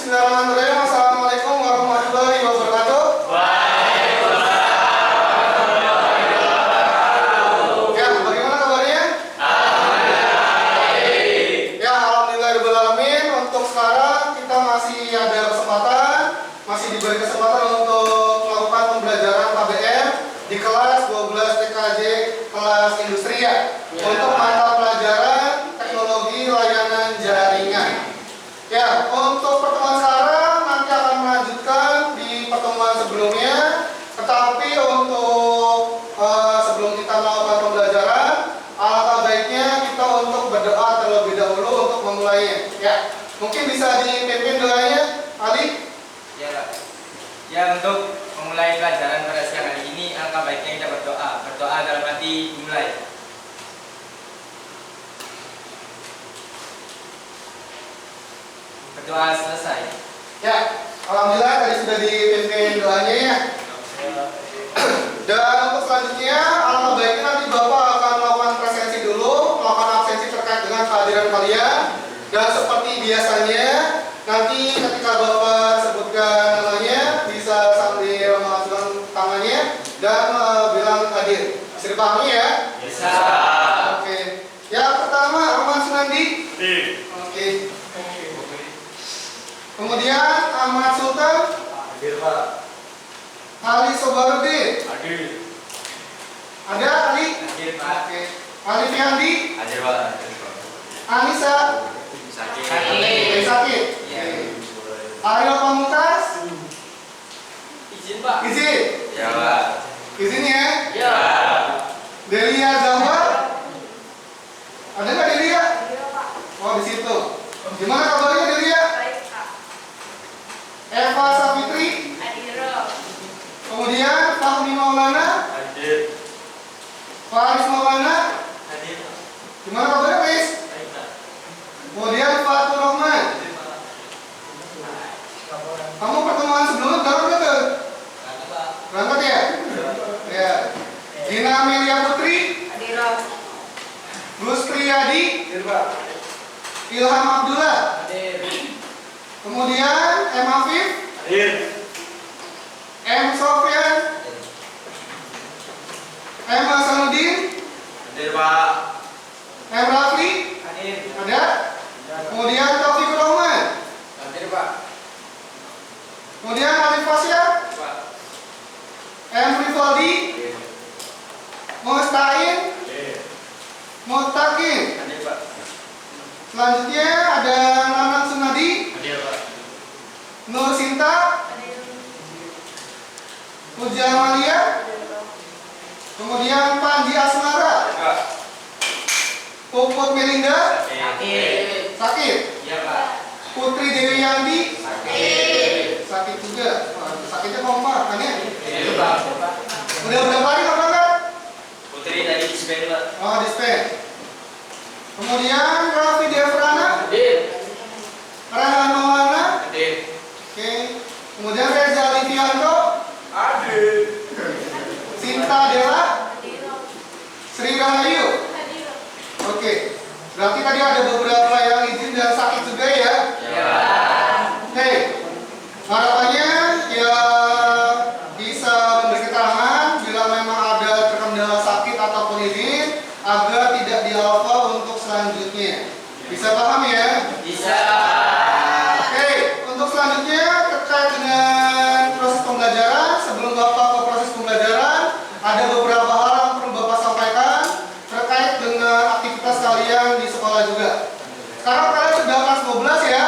Bismillahirrahmanirrahim. Assalamualaikum warahmatullahi wabarakatuh. Ya, bagaimana kabarnya? Ya, alhamdulillahirrahmanirrahim. Untuk sekarang kita masih ada kesempatan, masih diberi kesempatan untuk melakukan pembelajaran KBM di kelas 12 TKJ kelas industri ya. Untuk mata pelajaran teknologi layanan jaringan. Ya, untuk pertemuan sekarang nanti akan melanjutkan di pertemuan sebelumnya. Tetapi untuk sebelum kita melakukan pembelajaran, alangkah baiknya kita untuk berdoa terlebih dahulu untuk memulainya. Ya, mungkin bisa dipimpin doanya, Ali. Ya, untuk memulai pelajaran pada siang hari ini, alangkah baiknya kita berdoa. Berdoa dalam hati dimulai. Berdoa selesai. Ya, alhamdulillah tadi sudah dipimpin doanya ya. Dan untuk selanjutnya, alangkah baiknya nanti Bapak akan melakukan presensi dulu, melakukan absensi terkait dengan kehadiran kalian. Dan seperti biasanya, nanti ketika Bapak sebutkan namanya, bisa sambil mengacungkan tangannya dan bilang hadir. Bisa dipahami ya? Bisa. Oke. Yang pertama, Ahmad Sunandi. Oke. Kemudian Ahmad Sultan. Hadir, Pak. Ali Sobarudin. Hadir. Ada Ali? Hadir, Pak. Oke. Ali Fiandi. Hadir, Pak. Anissa. Sakit. Sakit. Iya. Ariel Pamungkas. Izin, Pak. Izin. Ya, Pak. Izin ya. Ya. Delia Zahwa. Ada nggak Delia? Oh, di situ. Gimana kabarnya Delia? Eva Safitri. Kemudian Fahmi Maulana. Hadir. Faris Maulana. Hadir. Gimana kabarnya Fris? Kemudian Fatur Rahman. Kamu pertemuan sebelumnya berangkat nggak tuh? Berangkat ya? Ya. Gina Amelia Putri. Gus Priyadi. Ilham Abdullah. Kemudian M. Afif. Hadir. M. Sofyan. M. Hasanuddin. Hadir, Pak. M. Rafli. Hadir. Ada. Kemudian Taufikur Rahman. Hadir, Pak. Kemudian Alif Fasya. Pak. M. Rivaldi. Mustain. Hadir. Mutakin. Hadir, Pak. Selanjutnya ada Nanang Sunadi. Hadir, Pak. Nur Sinta. Puja Amalia. Kemudian Panji Asmara. Pak. Puput Melinda. Sakit. Sakit. Iya, Pak. Putri Dewi Yandi. Sakit. Sakit juga. Wah, sakitnya kompak kan ya? Iya, Pak. Udah berapa hari nggak berangkat? Putri tadi dispen, Pak. Oh, dispen. Kemudian Raffi Devrana. Hadir. Rehan Maulana. Hadir. Oke. Kemudian Reza Livianto. Hadir. Sinta Dela. Sri Rahayu. Oke. Berarti tadi ada beberapa yang izin dan sakit juga ya. Ya. Oke. Harapannya ya bisa memberi keterangan bila memang ada terkendala sakit ataupun izin agar tidak dialfa untuk selanjutnya. Bisa paham ya? Bisa. Oke, untuk selanjutnya terkait dengan proses pembelajaran, sebelum Bapak ke proses pembelajaran, ada beberapa hal yang perlu Bapak sampaikan terkait dengan aktivitas kalian di sekolah juga. Sekarang kalian sudah kelas 12 ya?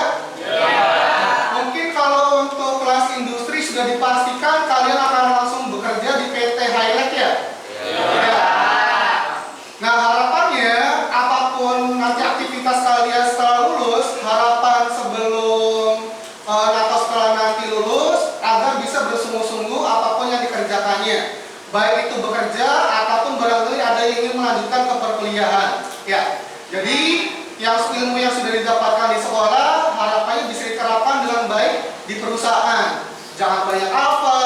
Mungkin kalau untuk kelas industri sudah dipastikan kalian akan langsung bekerja di PT Highlight ya? Ya. Nah, harapannya apapun nanti aktivitas kalian setelah lulus, harapan sebelum atau setelah nanti lulus agar bisa bersungguh-sungguh apapun yang dikerjakannya, baik itu bekerja ataupun barangkali ada yang ingin melanjutkan ke perkuliahan. Ya, jadi yang ilmu yang sudah didapatkan di sekolah harapannya bisa diterapkan dengan baik di perusahaan. Jangan banyak alfa,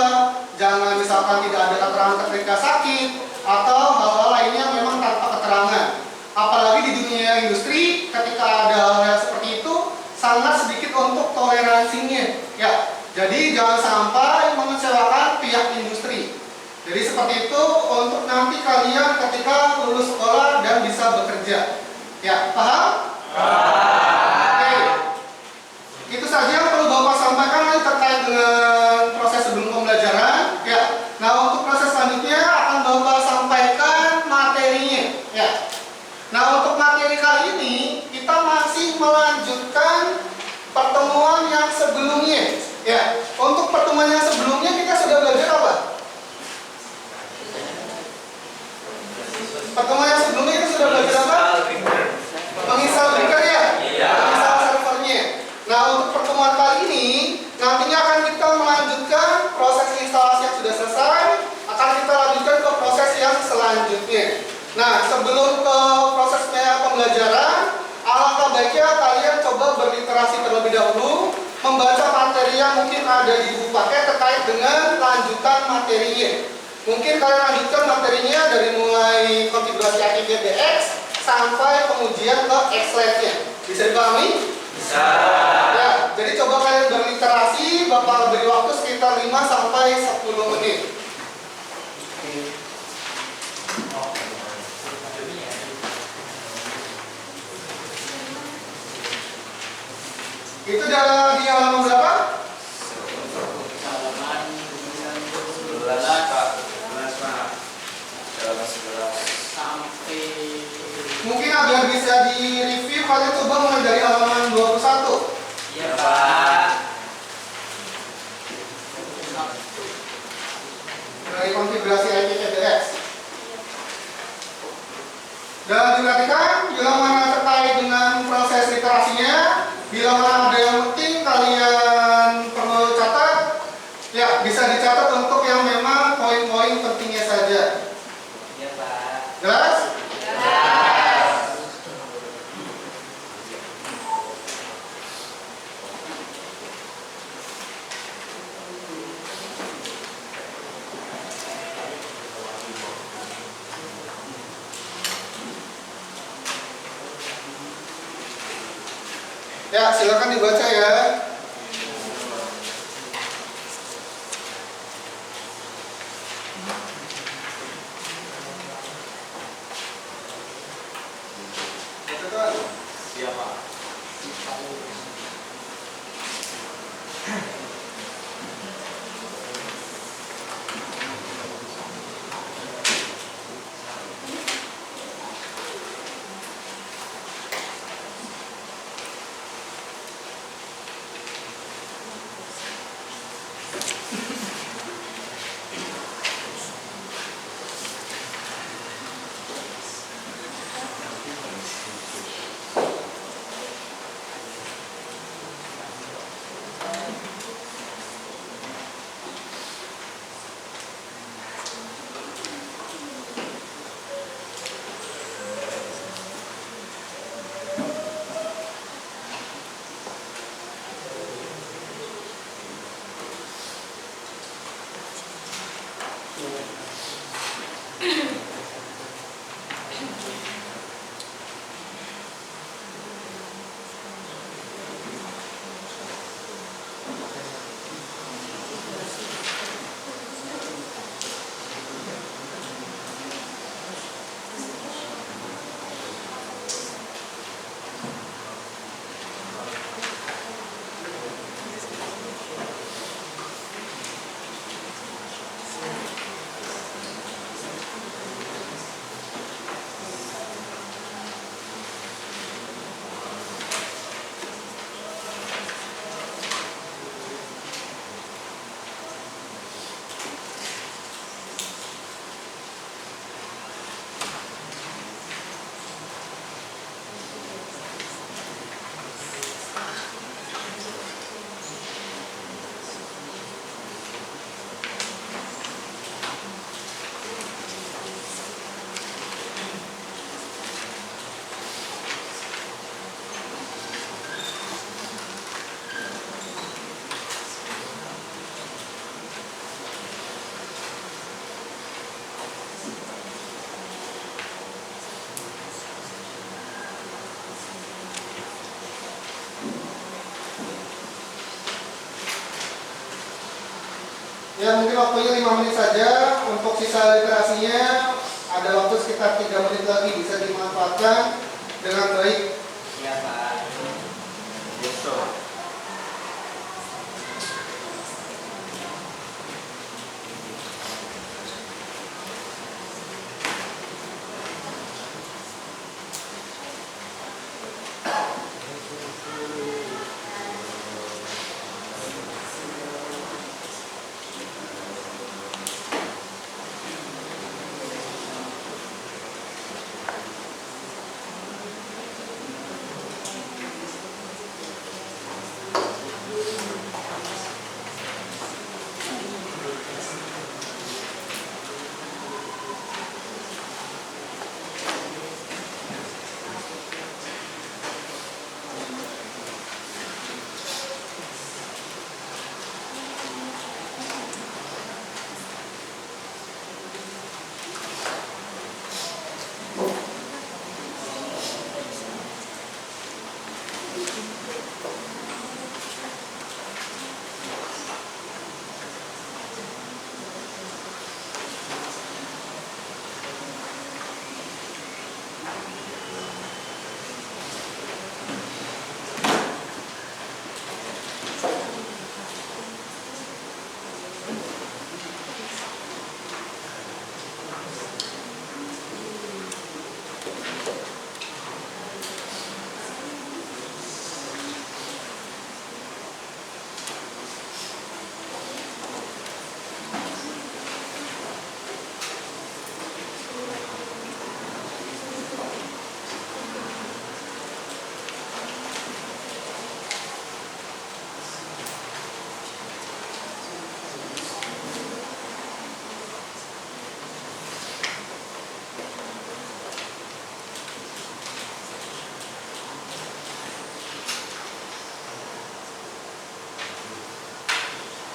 jangan misalkan tidak ada keterangan ketika sakit atau hal-hal lainnya yang memang tanpa keterangan. Apalagi di dunia industri ketika ada hal yang seperti itu sangat sedikit untuk toleransinya. seperti itu untuk nanti kalian ketika lulus sekolah dan bisa bekerja. Ya, paham? Oke. Itu saja yang perlu Bapak sampaikan nanti terkait dengan proses sebelum pembelajaran. Ya. Nah, untuk proses selanjutnya akan Bapak sampaikan materinya. Ya. Nah, untuk materi kali ini kita masih melanjutkan pertemuan yang sebelumnya. Ya. Untuk pertemuan yang sebelumnya kita sudah belajar apa? Pertemuan yang sebelumnya kita sudah belajar apa? Menginstal Brinker ya? Iya. Menginstal servernya. Nah, untuk pertemuan kali ini nantinya akan kita melanjutkan proses instalasi yang sudah selesai, akan kita lanjutkan ke proses yang selanjutnya. Nah, sebelum ke proses pembelajaran, alangkah baiknya kalian coba berliterasi terlebih dahulu, membaca materi yang mungkin ada di buku paket terkait dengan lanjutan materinya. Mungkin kalian lanjutkan materinya dari mulai konfigurasi ActiveDX sampai pengujian ke X-Lab-nya. Bisa dipahami? Bisa. Ya, jadi coba kalian berliterasi, Bapak beri waktu sekitar 5 sampai 10 menit. Itu udah di halaman berapa? Halaman 11 Pak. 11 Pak. Halaman 11. sampai Mungkin agar bisa di-review, kalian coba mulai dari halaman 21. iya Pak. Dari konfigurasi ActiveDX. Dan diperhatikan, bila mana terkait dengan proses literasinya, bila mana ada yang penting kalian perlu catat, ya bisa dicatat untuk yang memang poin-poin pentingnya saja. Iya Pak. Jelas? Ya, silakan dibaca ya. Itu kan. Siapa? Ya, mungkin waktunya 5 menit saja. Untuk sisa literasinya ada waktu sekitar 3 menit lagi, bisa dimanfaatkan dengan baik. Iya Pak. Besok.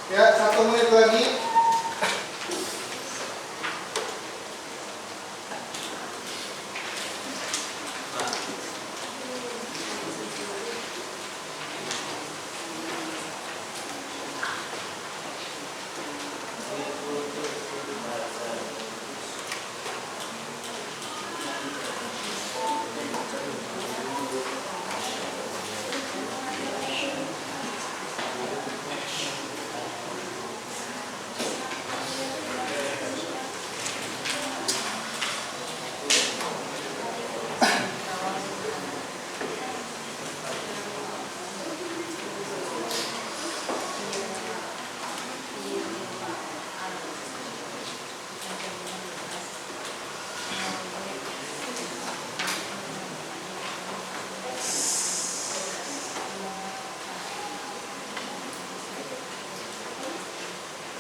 Ya, 1 menit lagi.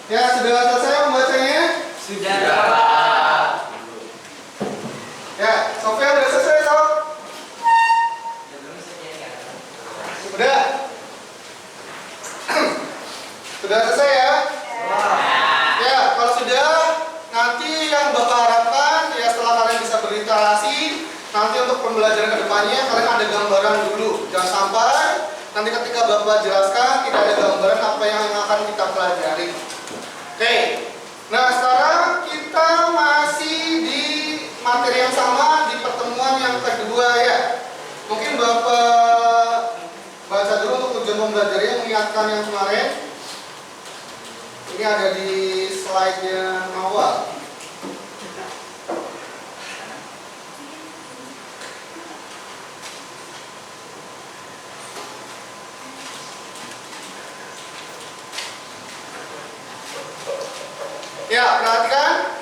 Ya, sudah selesai membacanya? Sudah Pak. Ya, Sofia sudah selesai, Sof? Udah? Sudah selesai ya? Ya, kalau sudah, nanti yang Bapak harapkan ya setelah kalian bisa berinteraksi, nanti untuk pembelajaran kedepannya kalian ada gambaran dulu. Jangan sampai nanti ketika Bapak jelaskan tidak ada gambaran apa yang akan kita pelajari. Oke, nah sekarang kita masih di materi yang sama di pertemuan yang kedua ya. Mungkin Bapak baca dulu untuk tujuan pembelajarannya, mengingatkan yang kemarin. Ini ada di slide-nya awal. Ya, perhatikan.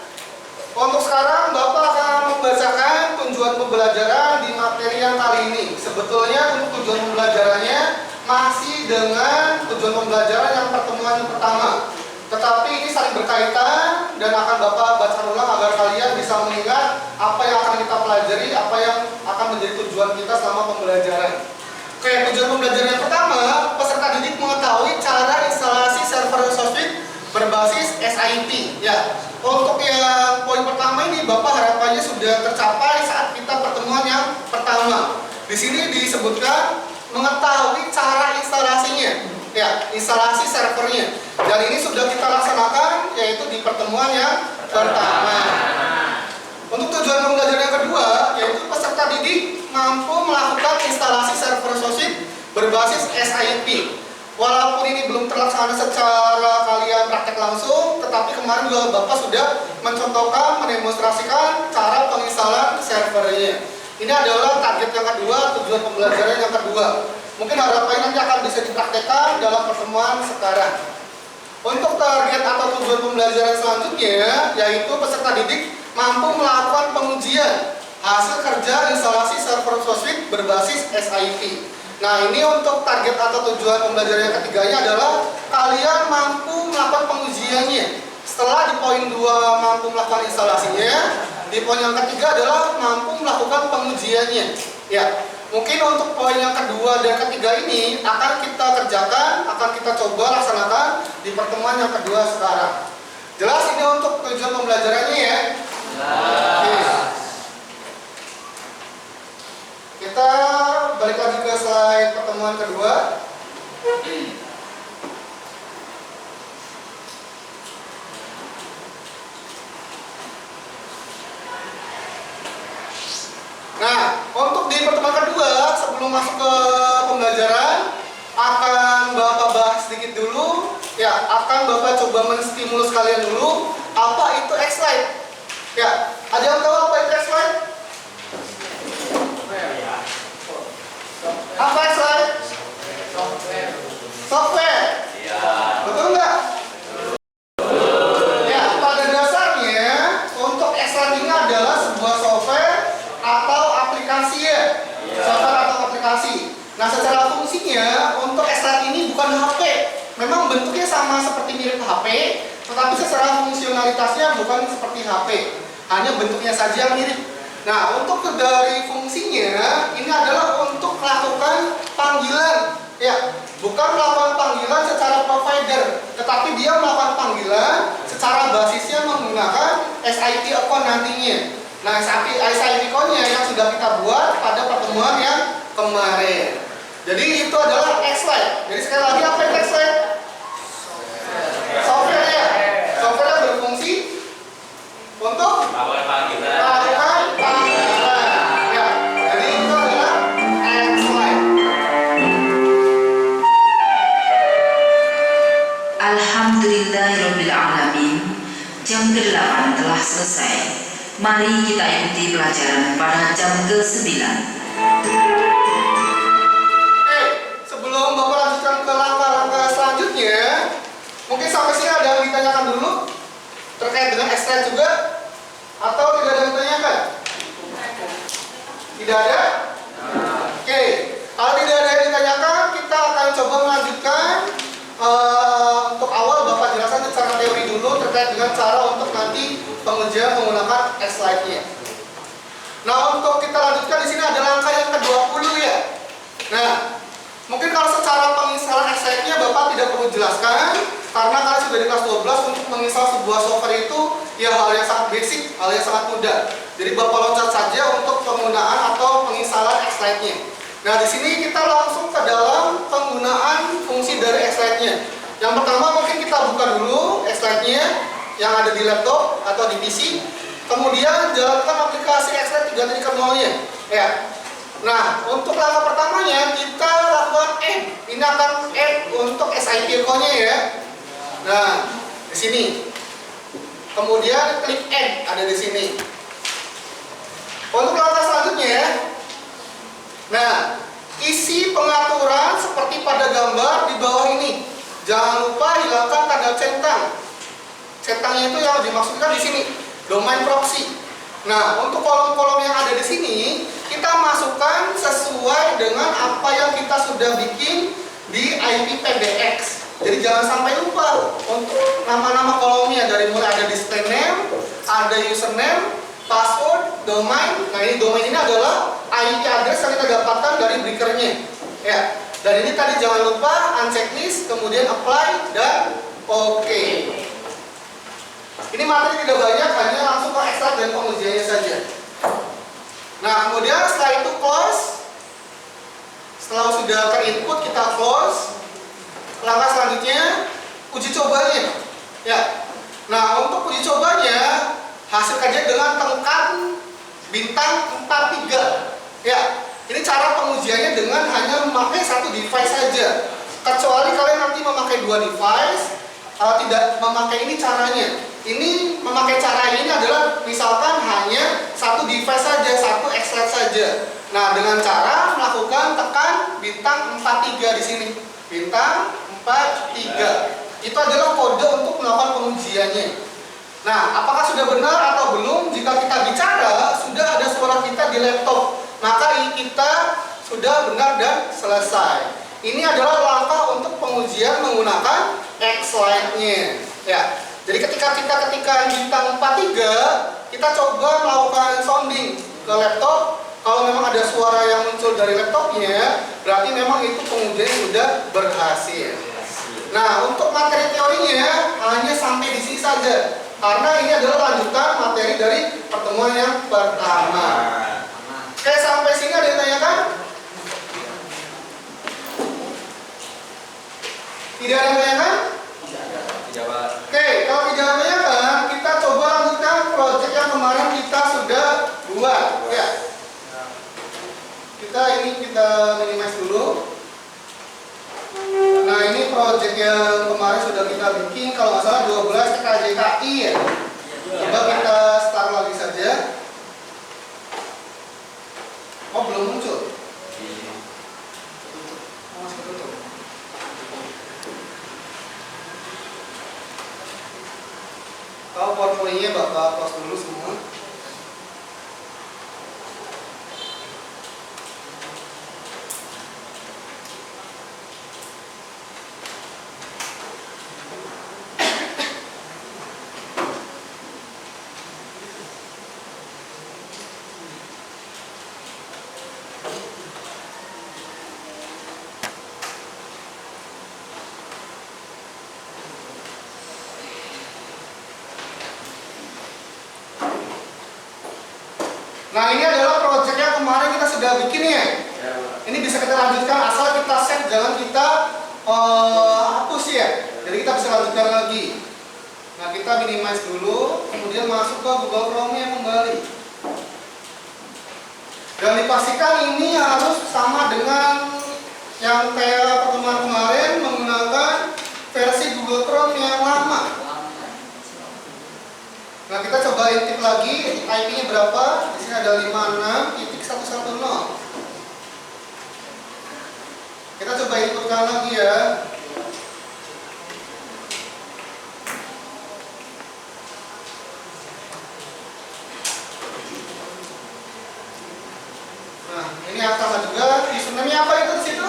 Untuk sekarang Bapak akan membacakan tujuan pembelajaran di materi yang kali ini. Sebetulnya untuk tujuan pembelajarannya masih dengan tujuan pembelajaran yang pertemuan yang pertama. Tetapi ini saling berkaitan dan akan Bapak bacakan ulang agar kalian bisa mengingat apa yang akan kita pelajari, apa yang akan menjadi tujuan kita selama pembelajaran. Oke, tujuan pembelajaran yang pertama, peserta didik mengetahui cara instalasi server Sofit berbasis SIP. Ya, untuk yang poin pertama ini Bapak harapannya sudah tercapai saat kita pertemuan yang pertama. Di sini disebutkan mengetahui cara instalasinya. ya, instalasi servernya. Dan ini sudah kita laksanakan yaitu di pertemuan yang pertama. Untuk tujuan pembelajaran yang kedua, yaitu peserta didik mampu melakukan instalasi server SOSIP berbasis SIP. Walaupun ini belum terlaksana secara kalian praktek langsung, tetapi kemarin juga Bapak sudah mencontohkan, mendemonstrasikan cara penginstalan servernya. Ini adalah target yang kedua, tujuan pembelajaran yang kedua. Mungkin harapannya nanti akan bisa dipraktekkan dalam pertemuan sekarang. Untuk target atau tujuan pembelajaran selanjutnya, yaitu peserta didik mampu melakukan pengujian hasil kerja instalasi server SOSIP berbasis SIP. Nah, ini untuk target atau tujuan pembelajaran yang ketiganya adalah kalian mampu melakukan pengujiannya. Setelah di poin 2 mampu melakukan instalasinya, di poin yang ketiga adalah mampu melakukan pengujiannya. Ya, mungkin untuk poin yang kedua dan ketiga ini akan kita kerjakan, akan kita coba laksanakan di pertemuan yang kedua sekarang. Jelas ini untuk tujuan pembelajarannya ya? Oke. Kita balik lagi ke slide pertemuan kedua. Nah, untuk di pertemuan kedua, sebelum masuk ke pembelajaran, akan Bapak bahas sedikit dulu. Ya, akan Bapak coba menstimulus kalian dulu. Apa itu X-Lite? Ya, ada yang tahu apa itu X-Lite? Apa X-Lite? Software. Betul nggak? Ya, pada dasarnya untuk X-Lite ini adalah sebuah software atau aplikasi ya. Software atau aplikasi. Nah, secara fungsinya untuk X-Lite ini bukan HP. Memang bentuknya sama seperti mirip HP, tetapi secara fungsionalitasnya bukan seperti HP. Hanya bentuknya saja yang mirip. Nah, untuk dari fungsinya ini adalah untuk melakukan panggilan, ya, bukan melakukan panggilan secara provider, tetapi dia melakukan panggilan secara basisnya menggunakan SIP account nantinya. Nah, SIP account-nya yang sudah kita buat pada pertemuan yang kemarin. Jadi itu adalah X-Lite. Jadi sekali lagi apa itu X-Lite? Software ya. Software yang berfungsi untuk melakukan panggilan. Ya. Jadi itu adalah X-Lite. Alhamdulillahirabbil alamin. Jam ke-8 telah selesai. Mari kita ikuti pelajaran pada jam ke-9. Sebelum Bapak lanjutkan ke langkah-langkah selanjutnya, mungkin sampai sini ada yang ditanyakan dulu terkait dengan X-Lite juga, atau tidak ada yang ditanyakan? Tidak ada? Oke, kalau tidak ada yang ditanyakan, kita akan coba melanjutkan. Untuk awal Bapak jelaskan secara teori dulu terkait dengan cara untuk nanti pengujian menggunakan X-Lite-nya. Nah, untuk kita lanjutkan di sini ada langkah yang ke-20 ya. Nah, mungkin kalau secara penginstalan X-Lite-nya Bapak tidak perlu jelaskan, karena kalian sudah di kelas 12. Untuk menginstal sebuah software itu ya hal yang sangat basic, hal yang sangat mudah. Jadi Bapak loncat saja untuk penggunaan atau penginstalan X-Lite-nya. Nah, di sini kita langsung ke dalam penggunaan fungsi dari X-Lite-nya. Yang pertama mungkin kita buka dulu X-Lite-nya yang ada di laptop atau di PC. Kemudian jalankan aplikasi X-Lite 3.0-nya. Ya. Nah, untuk langkah pertamanya kita lakukan add. Ini akan add untuk SIP account-nya ya. Nah, di sini. Kemudian klik add, ada di sini. Untuk langkah selanjutnya, nah, isi pengaturan seperti pada gambar di bawah ini. Jangan lupa hilangkan tanda centang. Centangnya itu yang dimaksudkan di sini, domain proxy. Nah, untuk kolom-kolom yang ada di sini, kita masukkan sesuai dengan apa yang kita sudah bikin di IP PBX. Jadi jangan sampai lupa untuk nama-nama kolomnya, dari mulai ada display name, ada username, password, domain. Nah, ini domain ini adalah IP address yang kita dapatkan dari breakernya. Ya. Dan ini tadi jangan lupa unchecklist, kemudian apply dan oke. Ini materi tidak banyak, hanya langsung ke X-Lite dan pengujiannya saja. Nah, kemudian setelah itu close. Setelah sudah terinput kita close. langkah selanjutnya uji cobanya. Ya. Nah, untuk uji cobanya hasil kajian dengan tekan bintang 43. Ya. Ini cara pengujiannya dengan hanya memakai satu device saja. Kecuali kalian nanti memakai dua device, tidak memakai ini caranya. Ini memakai cara ini adalah misalkan hanya satu device saja, satu X-Lite saja. Nah, dengan cara melakukan tekan bintang 43 di sini. Bintang 43. Itu adalah kode untuk melakukan pengujiannya. Nah, apakah sudah benar atau belum? Jika kita bicara, sudah ada suara kita di laptop, maka kita sudah benar dan selesai. Ini adalah langkah untuk pengujian menggunakan X-Lite-nya. Ya. Jadi ketika kita ketikkan bintang 43, kita coba melakukan sounding ke laptop. Kalau memang ada suara yang muncul dari laptopnya, berarti memang itu pengujian sudah berhasil. Nah, untuk materi teorinya hanya sampai di sini saja, karena ini adalah lanjutan materi dari pertemuan yang pertama. Oke, sampai sini ada yang tanyakan? Tidak ada yang tanyakan? Tidak, Pak. Oke, kalau tidak tanyakan, kita coba lanjutkan proyek yang kemarin kita sudah buat. Ya. Kita minimize dulu. Nah, ini proyek yang kemarin sudah kita bikin, kalau nggak salah 12 TKJKI ya. Coba kita start lagi saja. Oh, belum muncul. Oh, masih ketutup. Kalau portfolio-nya Bapak close dulu semua. Nah, ini adalah project yang kemarin kita sudah bikin ya. Ini bisa kita lanjutkan asal kita save, jangan kita hapus ya. Jadi kita bisa lanjutkan lagi. Nah, kita minimize dulu, kemudian masuk ke Google Chrome-nya kembali. Dan dipastikan ini harus sama dengan yang kayak pertemuan kemarin, menggunakan versi Google Chrome yang lama. Nah, kita coba intip lagi IP-nya berapa. Di sini ada 56.110. Kita coba inputkan lagi ya. Nah, ini sama juga. Username-nya apa itu di situ?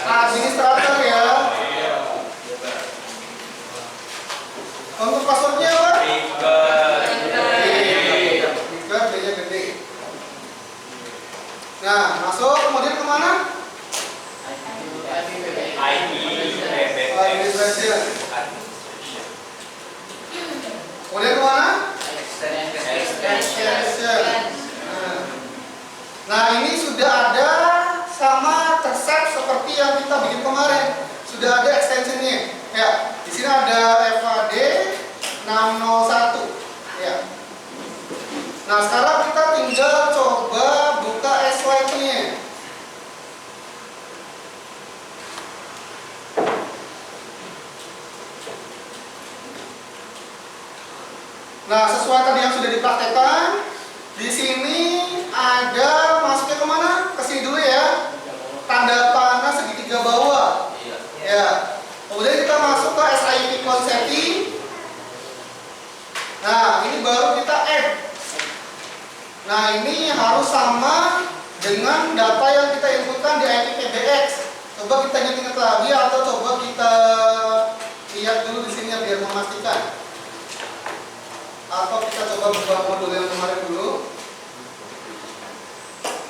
Administrator ya. Untuk passwordnya apa? B-nya gede. Nah, masuk kemudian kemana? Administration. Kemudian kemana? Extension. Nah, ini sudah ada sama terset seperti yang kita bikin kemarin. Sudah ada extensionnya. Ya, di sini ada FAD 601. Ya. Nah, sekarang kita tinggal coba buka X-Lite-nya. Nah, sesuai tadi yang sudah dipraktekkan, di sini ada masuknya kemana? Ke sini dulu ya. Tanda panah segitiga bawah. Ya. Kemudian kita masuk ke SIP setting. Nah, ini baru kita add. Nah, ini harus sama dengan data yang kita inputkan di IPPBX. Coba kita ingat lagi atau coba kita lihat dulu di sini biar memastikan. Atau kita coba buka modul yang kemarin dulu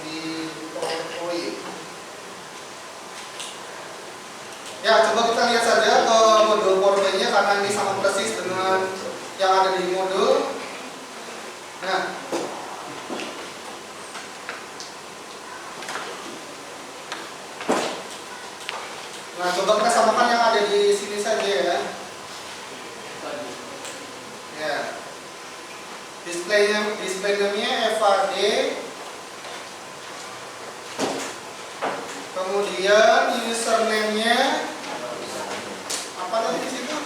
di PowerPoint. Ya, coba kita lihat saja ke modul PowerPoint-nya karena ini sama persis dengan yang ada di modul. Nah, Nah, coba kita samakan yang ada di sini saja ya. Ya. Display name-nya FAD. Kemudian username-nya apa tadi di situ?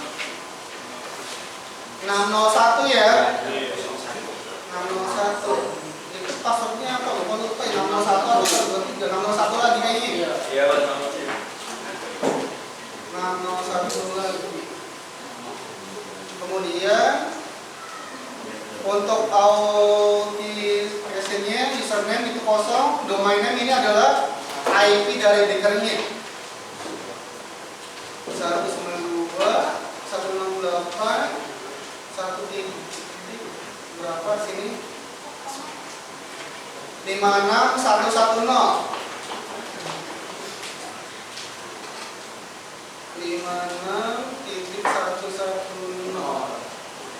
601 ya. 601. Itu passwordnya apa? Lupa ya. 601 atau 23? 601 lagi kayaknya. Iya, betul. 601 lagi. Kemudian untuk authentication-nya username itu kosong, domain name ini adalah IP dari deckernya 192 168 berapa sini 56110 56.110.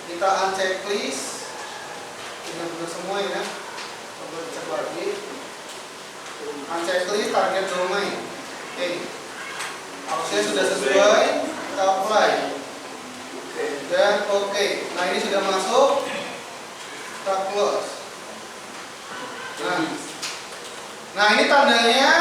Kita unchecklist benar-benar semua ya. Coba cek lagi. Unchecklist target domain. Oke. Harusnya sudah sesuai. Kita apply. Dan oke. Nah, ini sudah masuk. Kita close. Nah, ini tandanya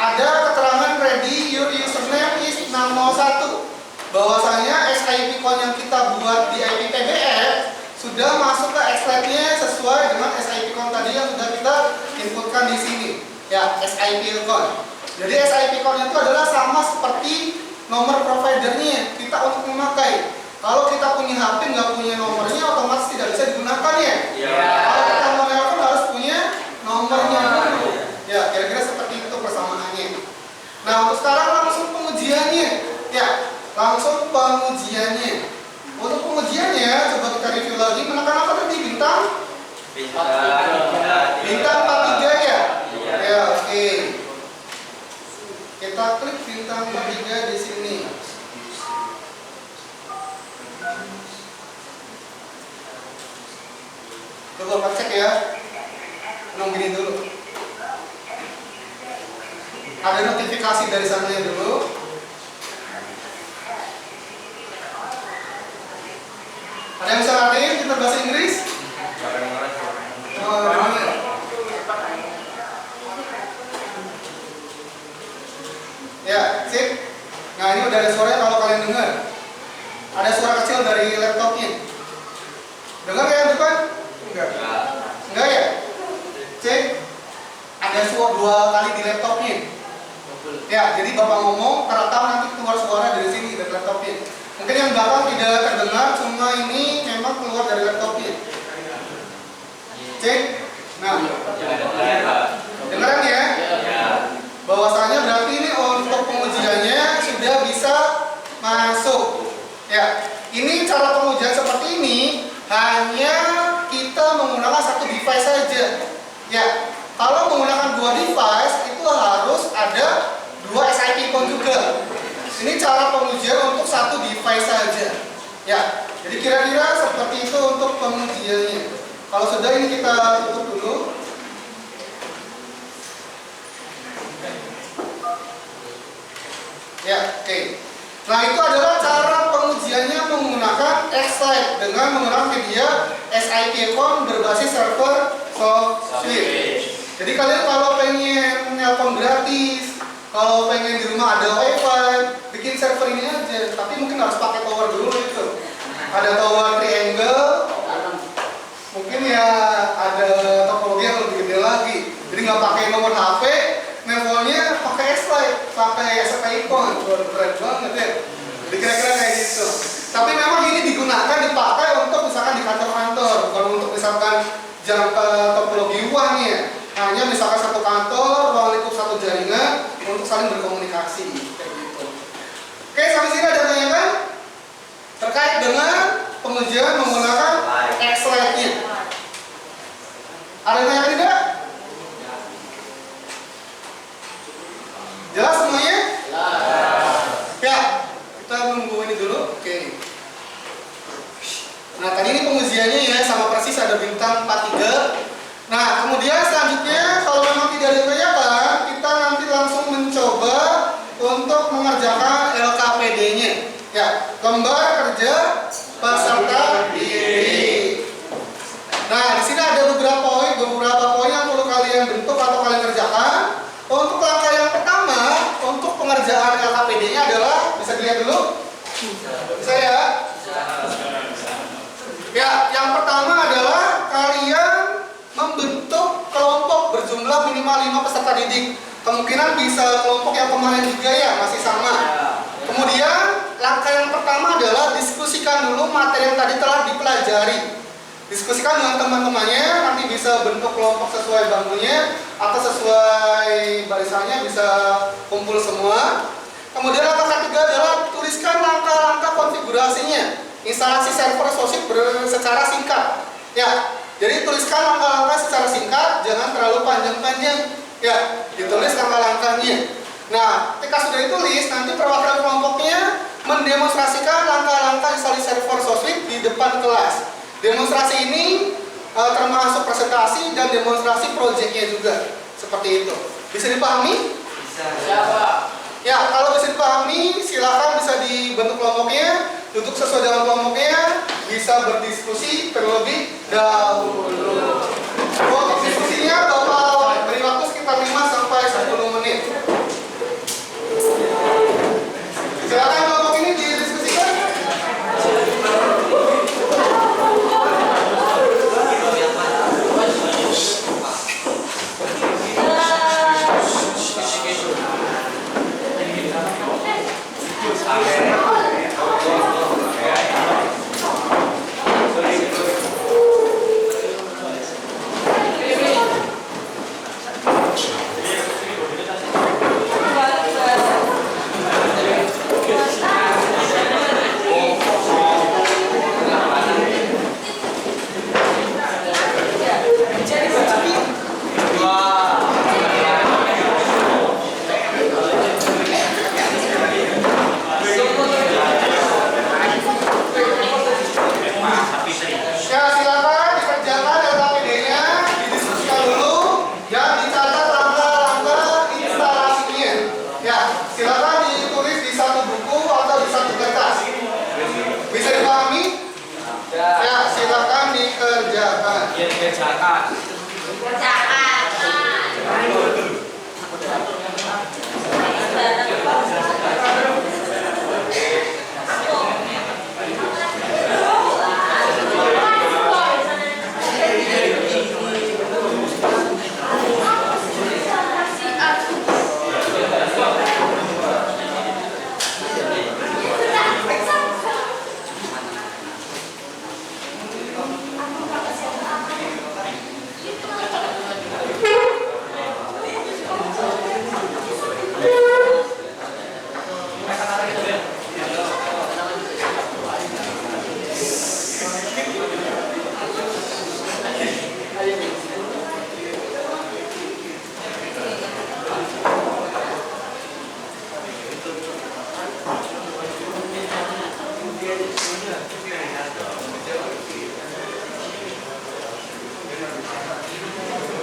ada keterangan ready your username is 601. Bahwasanya SIP code yang kita buat di IPTBF sudah masuk ke extract-nya sesuai dengan SIP code tadi yang sudah kita inputkan di sini. Ya, SIP code. Jadi SIP code itu adalah sama seperti nomor providernya kita untuk memakai. Kalau kita punya HP nggak punya nomornya, otomatis tidak bisa digunakan ya. Kalau kita mau telepon harus punya nomornya dulu. Ya, kira-kira seperti itu persamaannya. Nah, untuk sekarang langsung pengujiannya. Ya, langsung pengujiannya. Untuk pengujiannya, coba kita review lagi. Menekan apa tadi? Bintang 43 ya? Ya, oke. Kita klik bintang 43 di sini. Coba cek ya. Nunggu gini dulu. Ada notifikasi dari sananya dulu. Ada yang bisa ngertiin kita bahasa Inggris? Oh, gimana? Ya, sip. Nah, ini udah ada suaranya kalau kalian dengar. Ada suara kecil dari laptopnya. Dengar ya, bukan? Enggak. Enggak ya? Cek. Ada suara 2 kali di laptopnya. Ya, jadi Bapak ngomong, terekam nanti keluar suara dari sini, dari laptopnya. Mungkin yang belakang tidak terdengar, cuma ini memang keluar dari laptopnya. Cek. Nah, dengaran ya? Bahwasanya berarti ini untuk pengujiannya sudah bisa masuk. Ya, ini cara pengujian seperti ini hanya kita menggunakan satu device saja. Ya, kalau menggunakan 2 device itu harus ada 2 SIP code juga. Ini cara pengujian untuk satu device saja. Ya, jadi kira-kira seperti itu untuk pengujiannya. Kalau sudah ini kita tutup dulu. Ya, oke. Nah, itu adalah cara pengujiannya menggunakan X-Lite dengan menggunakan media SIP phone berbasis server SoftSwitch. Jadi kalian kalau pengen nelpon gratis, kalau pengen di rumah ada WiFi, bikin server ini aja. Tapi mungkin harus pakai tower dulu itu. Ada tower triangle, mungkin ya ada topologi yang lebih gede lagi. Jadi nggak pakai nomor HP, nelponnya pakai X-Lite, pakai SPI phone, keren banget ya. Jadi kira-kira kayak gitu. Tapi memang ini digunakan, dipakai untuk misalkan di kantor-kantor, bukan untuk misalkan topologi WAN ya. Hanya misalkan satu kantor, ruang lingkup satu jaringan untuk saling berkomunikasi kayak gitu. Oke, sampai sini ada tanyakan terkait dengan pengujian menggunakan X-Lite-nya. Ada yang tidak? Jelas semuanya? Ya, kita menunggu ini dulu. Oke. Nah, tadi ini pengujiannya ya sama persis ada bintang 43. Nah, kemudian selanjutnya kalau memang tidak ditanyakan, kita nanti langsung mencoba untuk mengerjakan Untuk langkah yang pertama, untuk pengerjaan LKPD-nya adalah, bisa dilihat dulu? Bisa ya? Ya, yang pertama adalah kalian membentuk kelompok berjumlah minimal 5 peserta didik. Kemungkinan bisa kelompok yang kemarin juga ya, masih sama. Kemudian, langkah yang pertama adalah diskusikan dulu materi yang tadi telah dipelajari. Diskusikan dengan teman-temannya, nanti bisa bentuk kelompok sesuai bangkunya atau sesuai barisannya, bisa kumpul semua. Kemudian langkah ketiga adalah tuliskan langkah-langkah konfigurasinya, instalasi server SOSIP secara singkat. Ya, jadi tuliskan langkah-langkah secara singkat, jangan terlalu panjang-panjang. Ya, ditulis langkah-langkahnya. Nah, ketika sudah ditulis, nanti perwakilan kelompoknya mendemonstrasikan langkah-langkah instalasi server SOSIP di depan kelas. Demonstrasi ini termasuk presentasi dan demonstrasi proyeknya juga. Seperti itu. Bisa dipahami? Bisa. Siapa? Ya, kalau bisa dipahami, silakan bisa dibentuk kelompoknya, duduk sesuai dengan kelompoknya, bisa berdiskusi terlebih dahulu. Untuk diskusinya, Bapak beri waktu sekitar 5 sampai 10 menit. Silakan kelompok ini didiskusikan. Ya, silakan dikerjakan LKPD-nya, didiskusikan dulu, dan dicatat langkah-langkah instalasinya. Ya, silakan ditulis di satu buku atau di satu kertas. Bisa dipahami? Ya, silakan dikerjakan. Iya, dikerjakan.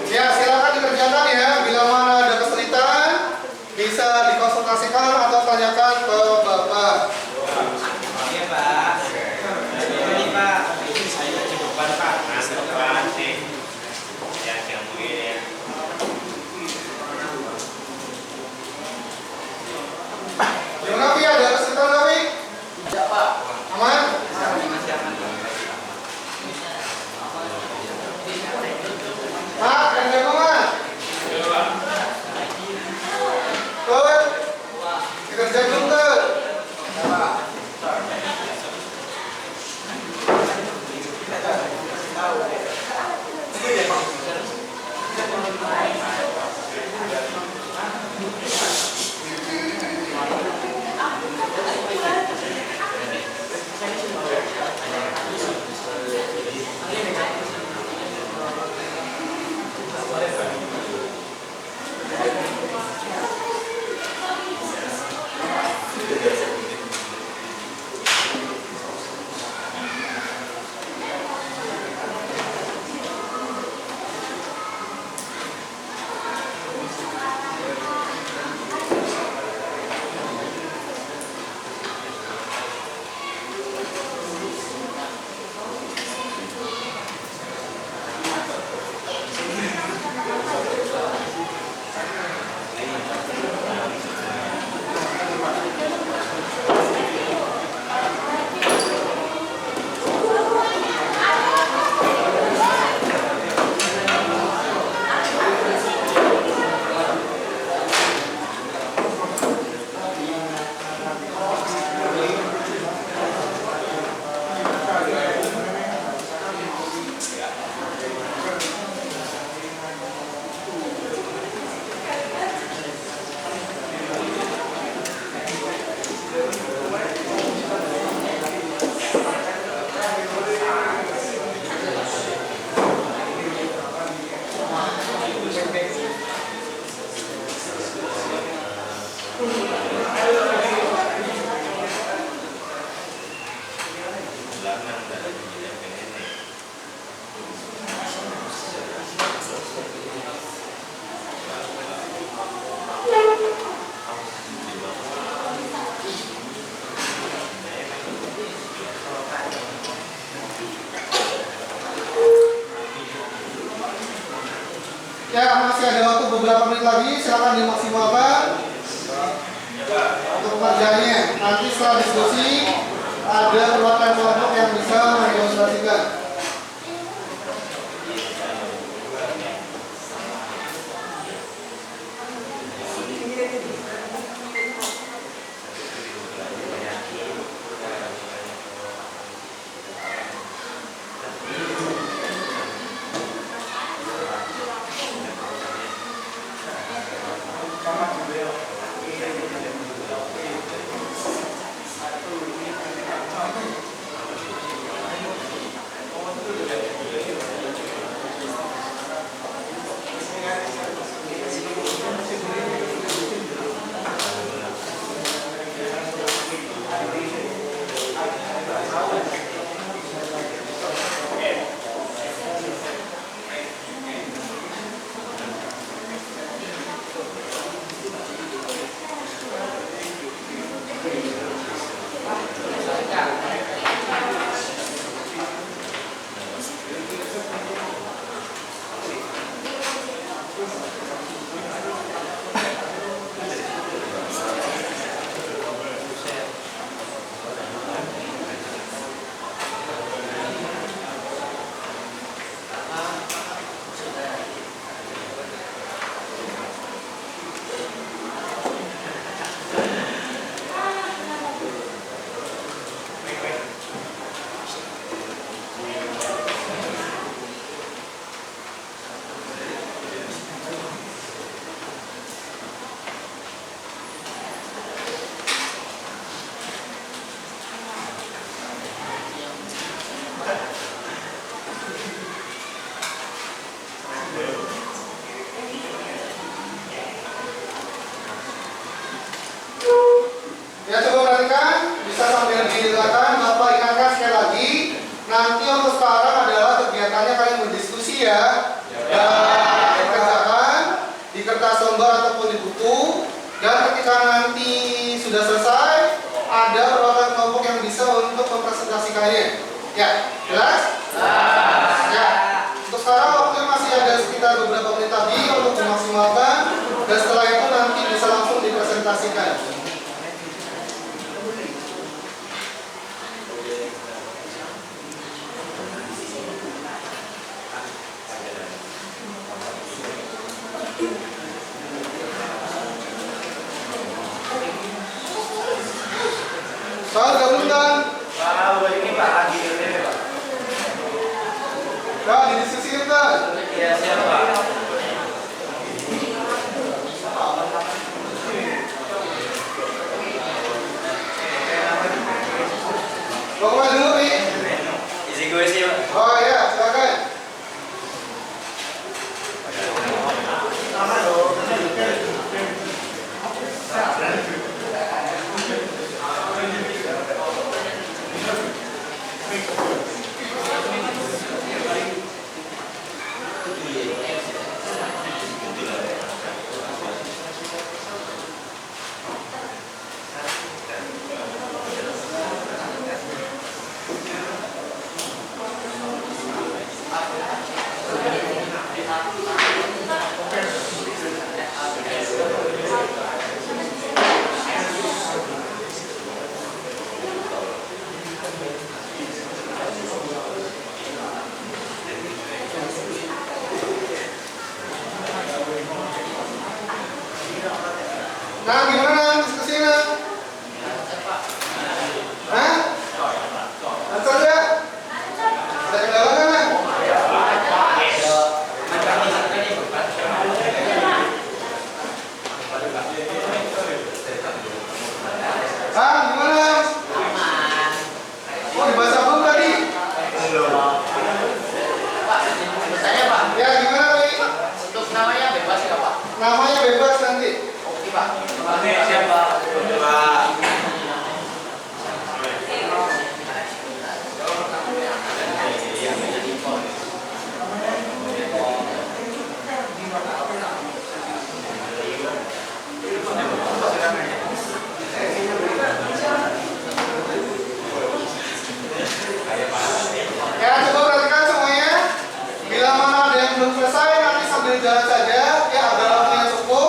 Ya, silakan dikerjakan ya. Bila mana ada kesulitan, bisa dikonsultasikan atau tanyakan ke Bapak. Iya, Pak. Ini, Pak. Saya di depan, Pak. Depan sih. Ya, kamu ini ya. Gimana, Pi? Ada kesulitan nggak, Pi? Tidak, Pak. Aman? Masih aman. Mak, kerja Mak? Tuh, dikerja dulu tuh. lagi, silakan dimaksimalkan untuk pengerjaannya. Nanti setelah diskusi ada perwakilan kelompok yang bisa mendemonstrasikan. Ya, coba perhatikan, bisa sambil didengarkan. Bapak ingatkan sekali lagi, nanti untuk sekarang adalah kegiatannya kalian berdiskusi ya, dan dikerjakan di kertas lembar ataupun di buku. Dan ketika nanti sudah selesai, ada perwakilan kelompok yang bisa untuk mempresentasikannya. Ya, jelas? Ya, untuk sekarang waktunya masih ada sekitar beberapa menit lagi untuk memaksimalkan, dan setelah itu nanti bisa langsung dipresentasikan. Pak, gabungan. Pak, ini Pak lagi ini Pak. Pak, didiskusikan kan? Iya, siap Pak. Mau kemana dulu, Pi? Isi gue sih Pak. Oh iya, silakan. Nah, gimana diskusinya? Hah? Lancar ya? Ada kendala kan? Ah, gimana? Oh, dibaca belum tadi? Saya Pak, Ya, gimana, Pi? untuk namanya bebas ya Pak? Namanya bebas nanti. Oke Pak. Oke, siap Pak. Pak. Ya, coba perhatikan semuanya. Bila mana ada yang belum selesai, nanti sambil jalan saja. Ya, ada waktu yang cukup.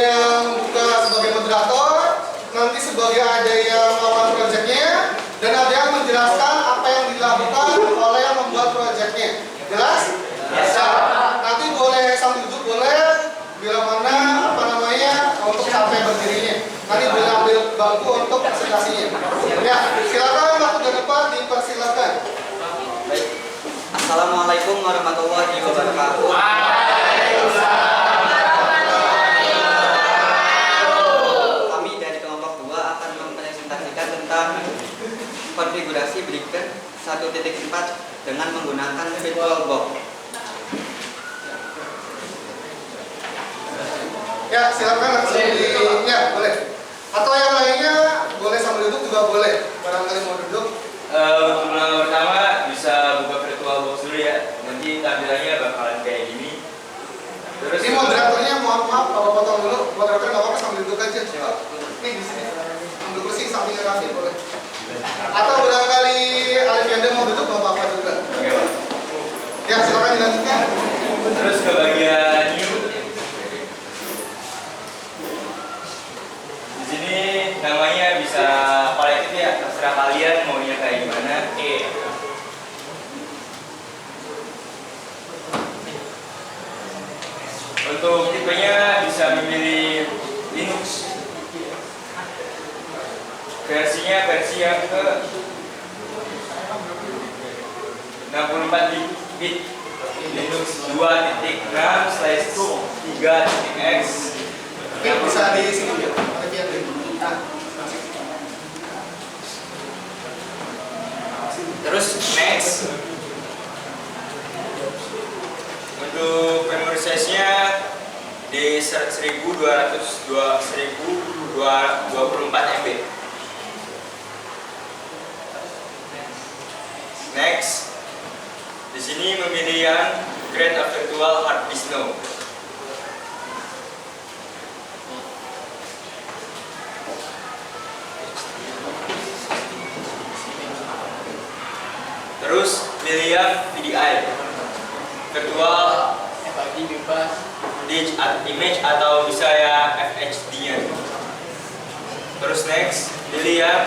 yang buka sebagai moderator, nanti sebagai ada yang melakukan proyeknya, dan ada yang menjelaskan apa yang dilakukan oleh yang membuat proyeknya. Jelas? Ya. Nanti boleh sambil duduk boleh, bila mana untuk capek berdirinya. Nanti boleh ambil bangku untuk presentasinya. Ya, silakan waktu dan tempat dipersilakan. Assalamualaikum warahmatullahi wabarakatuh. Kami dari kelompok 2 akan mempresentasikan tentang konfigurasi Breaker 1.4 dengan menggunakan virtual box. Ya, silakan langsung ya, boleh. Atau yang lainnya boleh sambil duduk juga boleh. Barangkali mau duduk. Untuk yang pertama bisa buka virtual box dulu ya. Nanti tampilannya bakalan kayak gini. Terus Ini moderatornya mohon maaf kalau potong dulu. Moderator nggak apa-apa sambil duduk aja. Ini di sini. Ambil kursi sampingnya Raffi boleh. Atau barangkali Alfianda mau duduk nggak apa-apa juga. Oke, Pak. Ya, silakan dilanjutkan. Terus ke bagian new. Di sini namanya bisa kolektif ya, terserah kalian maunya kayak gimana. Untuk tipenya bisa memilih Linux. Versinya versi yang ke 64 bit Linux 2.6/3.x. Oke, bisa di sini ya. Terus next. Untuk memory size-nya di 1024 MB. Next. Di sini memilih yang create a virtual hard disk now. Terus pilih yang VDI, virtual bebas. image atau bisa ya FHD-nya. Terus next, pilih yang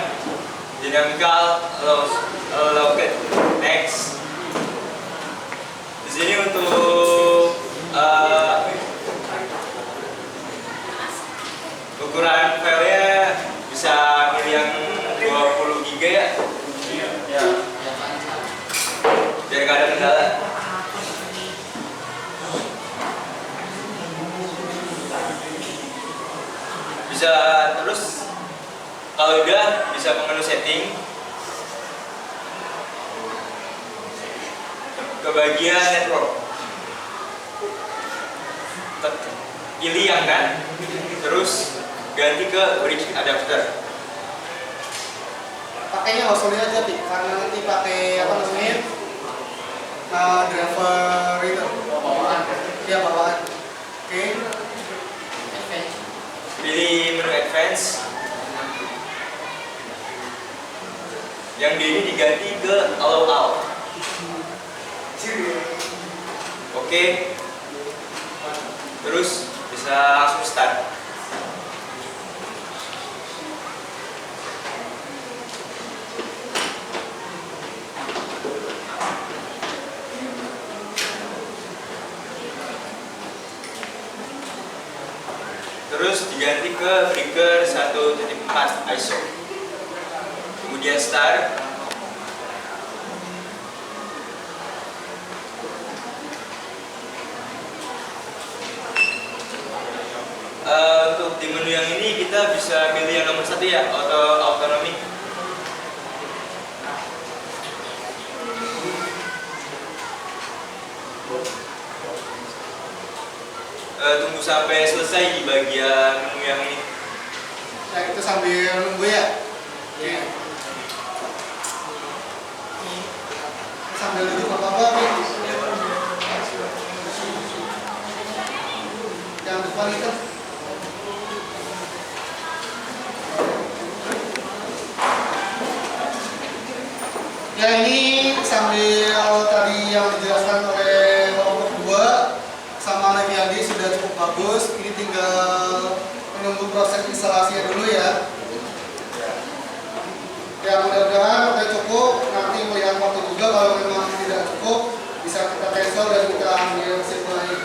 dynamical locket. Next. Di sini untuk ukuran filenya bisa pilih yang 20 GB ya. Ya. Biar nggak ada kendala. Bisa terus kalau udah bisa ke menu setting, ke bagian network, pilih yang kan, terus ganti ke bridge adapter. Pakainya nggak usah lihat aja, Pi, karena nanti pakai apa namanya driver itu Bawaan. ya bawaan. Oke. Pilih menu advance. Yang ini diganti ke allow all. Oke. Terus bisa langsung start. Terus diganti ke Breaker 1.4 ISO. Kemudian start. Untuk di menu yang ini kita bisa pilih yang nomor 1 ya, autonomy. Tunggu sampai selesai di bagian menu yang ini. Nah, itu sambil nunggu ya. Oke. Sambil duduk apa-apa, Pi. Jangan lupa itu. Ya, ini sambil tadi yang dijelaskan oleh kelompok 2 sama Leviandi sudah cukup bagus. Ini tinggal tinggal menunggu proses instalasinya dulu ya. Ya mudah-mudahan udah cukup. Nanti melihat waktu juga, kalau memang tidak cukup bisa kita cancel dan kita ambil shift lain.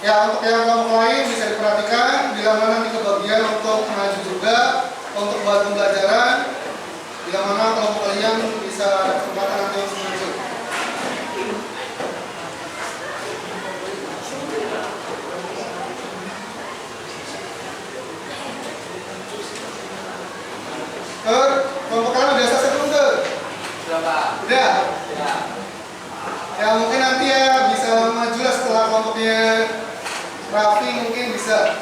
Ya, untuk yang kelompok lain bisa diperhatikan bila mana nanti kebagian untuk maju juga untuk buat pembelajaran, bila mana kelompok kalian bisa ada kesempatan nanti untuk maju. Kelompok kalian udah selesai belum tuh? Berapa? Udah? Ya. Ya mungkin nanti ya bisa maju lah setelah kelompoknya Raffi, mungkin bisa.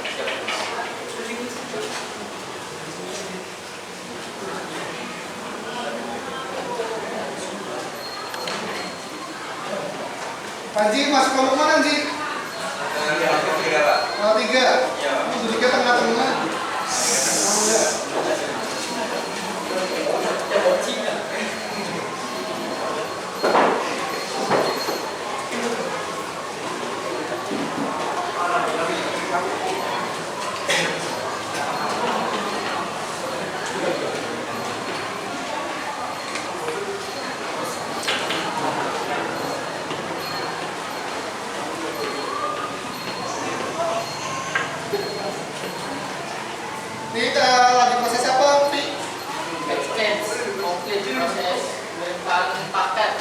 Panji masuk kelompok mana Anji? Kelompok 3. Kamu duduknya tengah-tengah. Ini lagi proses apa, Pi? Komplit proses menempatkan paket.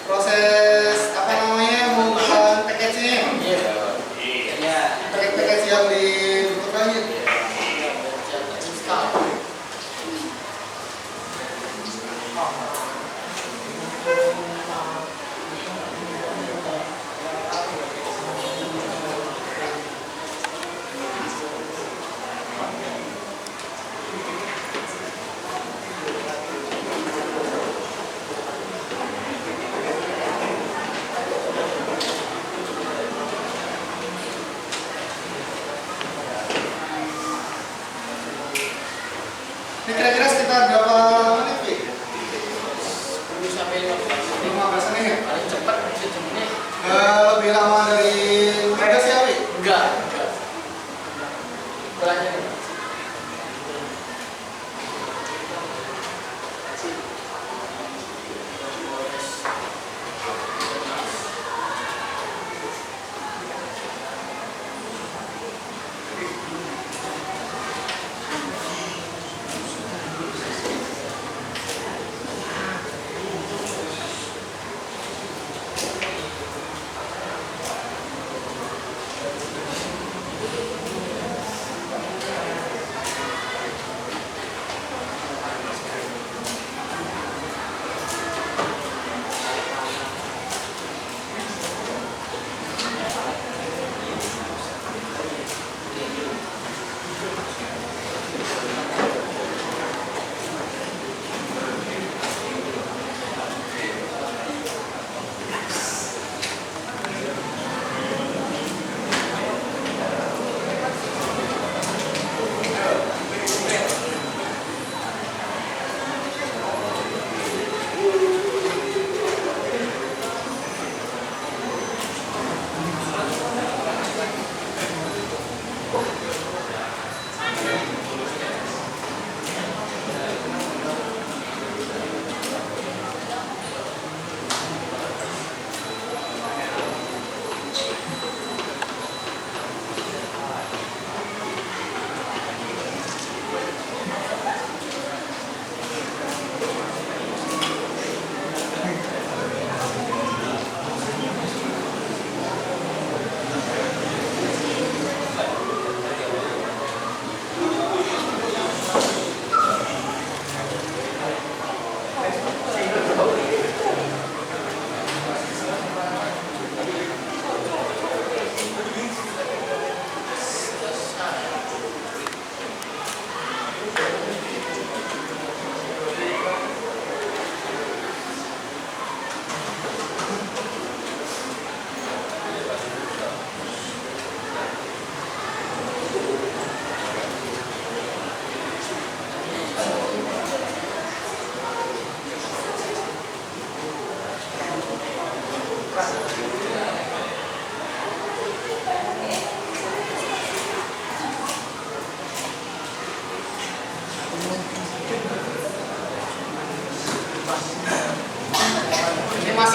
Proses apa namanya, membuat package-nya? Iya. Package yang dibutuhkan lagi. Install. Ini kira-kira sekitar berapa menit, Pi? 10 sampai 15 menit. paling cepat sejumlah. Lebih lama dari tugas ya, Pi? Enggak. Belajar.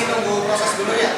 masih nunggu proses dulu ya.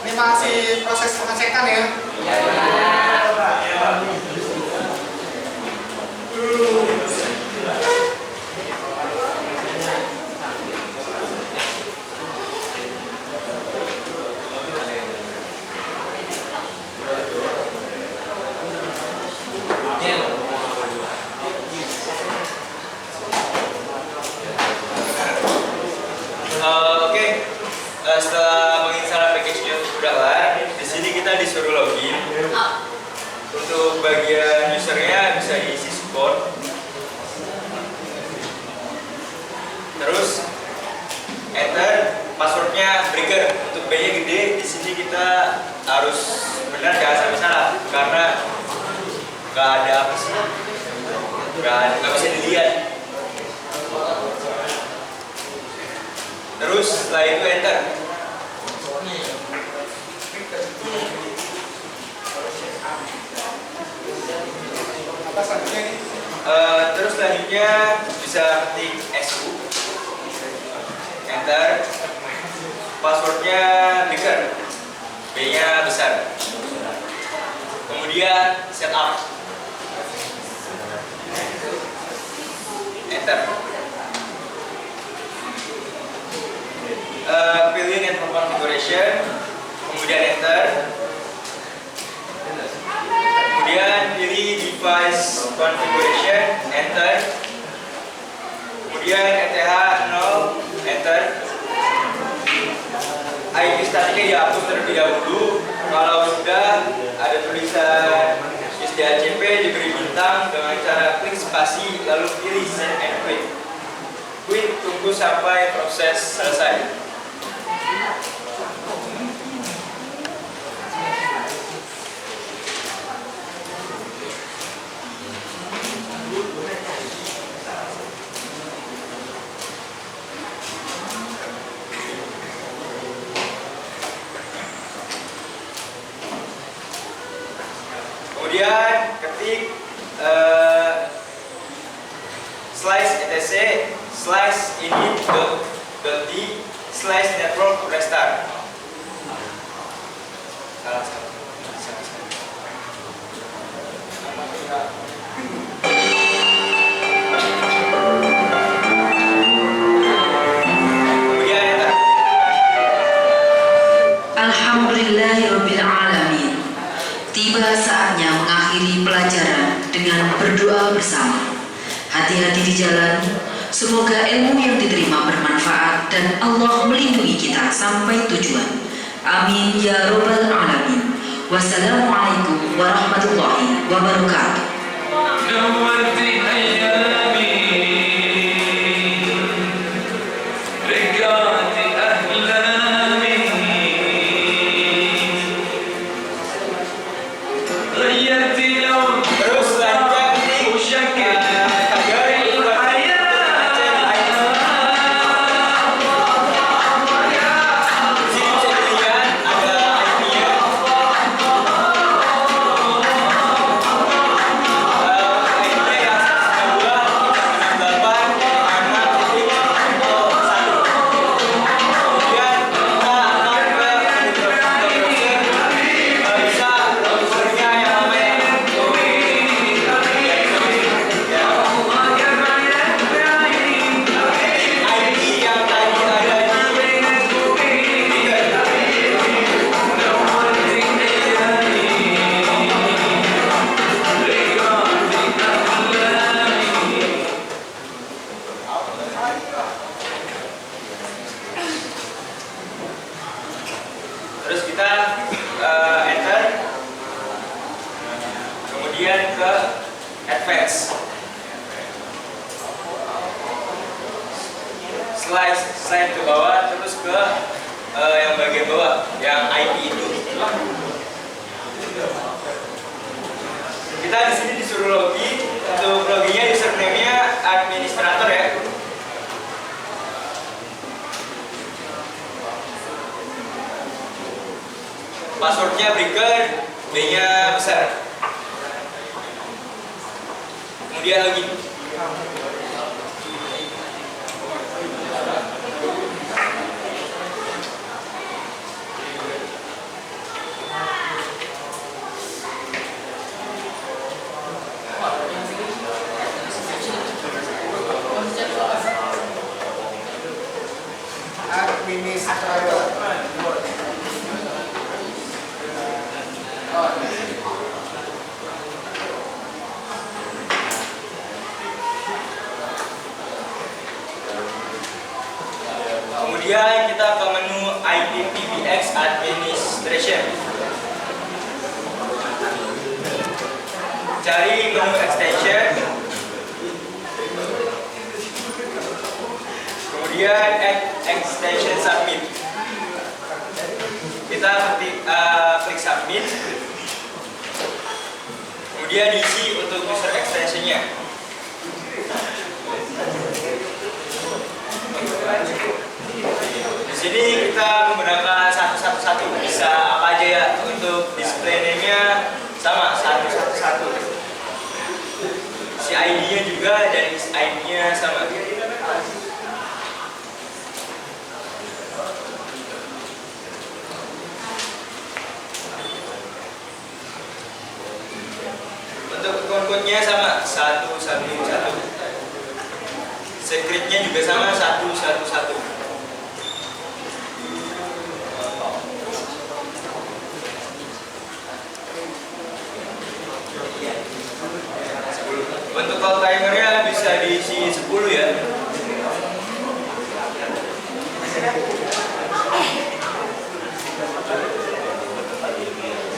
Ini masih proses pengecekan ya. Setelah menginstal package Udahlah, di sini kita disuruh login. Untuk bagian usernya bisa diisi support. Terus enter passwordnya breaker. Untuk B-nya gede, di sini kita harus benar, jangan sampai salah karena nggak ada apa sih, nggak bisa dilihat. Terus setelah itu enter. Apa selanjutnya ini? Terus selanjutnya bisa ketik SU, enter, passwordnya breaker, B-nya besar, kemudian setup, enter. Pilih network configuration, kemudian enter, kemudian pilih device configuration, enter, kemudian ETH 0, enter. IP statiknya dihapus terlebih dahulu. Kalau sudah ada tulisan SDHCP diberi bintang dengan cara klik spasi lalu pilih send and quit. Quit, tunggu sampai proses selesai. Kemudian ketik slice etc slice init.d slice network restart. Salah. Kemudian enter. Alhamdulillahirabbil alamin. Tiba saatnya mengakhiri pelajaran dengan berdoa bersama. Hati-hati di jalan, semoga ilmu yang diterima bermanfaat dan Allah melindungi kita sampai tujuan. Amin ya robbal alamin. Wassalamualaikum warahmatullahi wabarakatuh. Terus kita enter, kemudian ke advance, slide ke bawah, terus ke yang bagian bawah, yang IP itu. Kita di sini disuruh login. Untuk loginnya, username-nya administrator ya. Passwordnya breaker, B-nya besar. Kemudian login. Administrator. Kemudian kita ke menu IPPBX Administration. Cari menu extension. Kemudian extension submit. Kita klik submit. Kemudian diisi untuk user extensionnya. Di sini kita menggunakan 111, bisa apa aja ya. Untuk display name-nya sama 111. Si ID-nya juga dan ID-nya sama. Untuk kode-nya sama 111. Secretnya juga sama 111. Untuk call timernya bisa diisi 10 ya.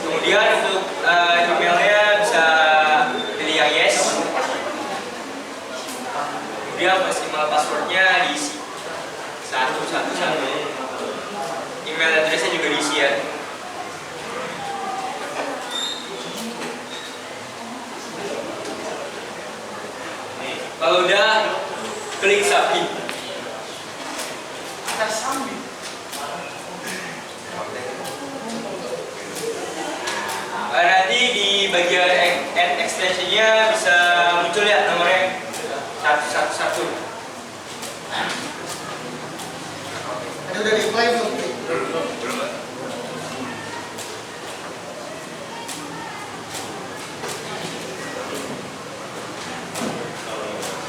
Kemudian untuk emailnya bisa pilih yang yes. Kemudian maksimal passwordnya diisi 111. Email addressnya juga diisi ya. Kalau udah, klik submit. Nanti di bagian extensionnya bisa muncul ya nomornya 111. Tadi udah di apply belum? Belum.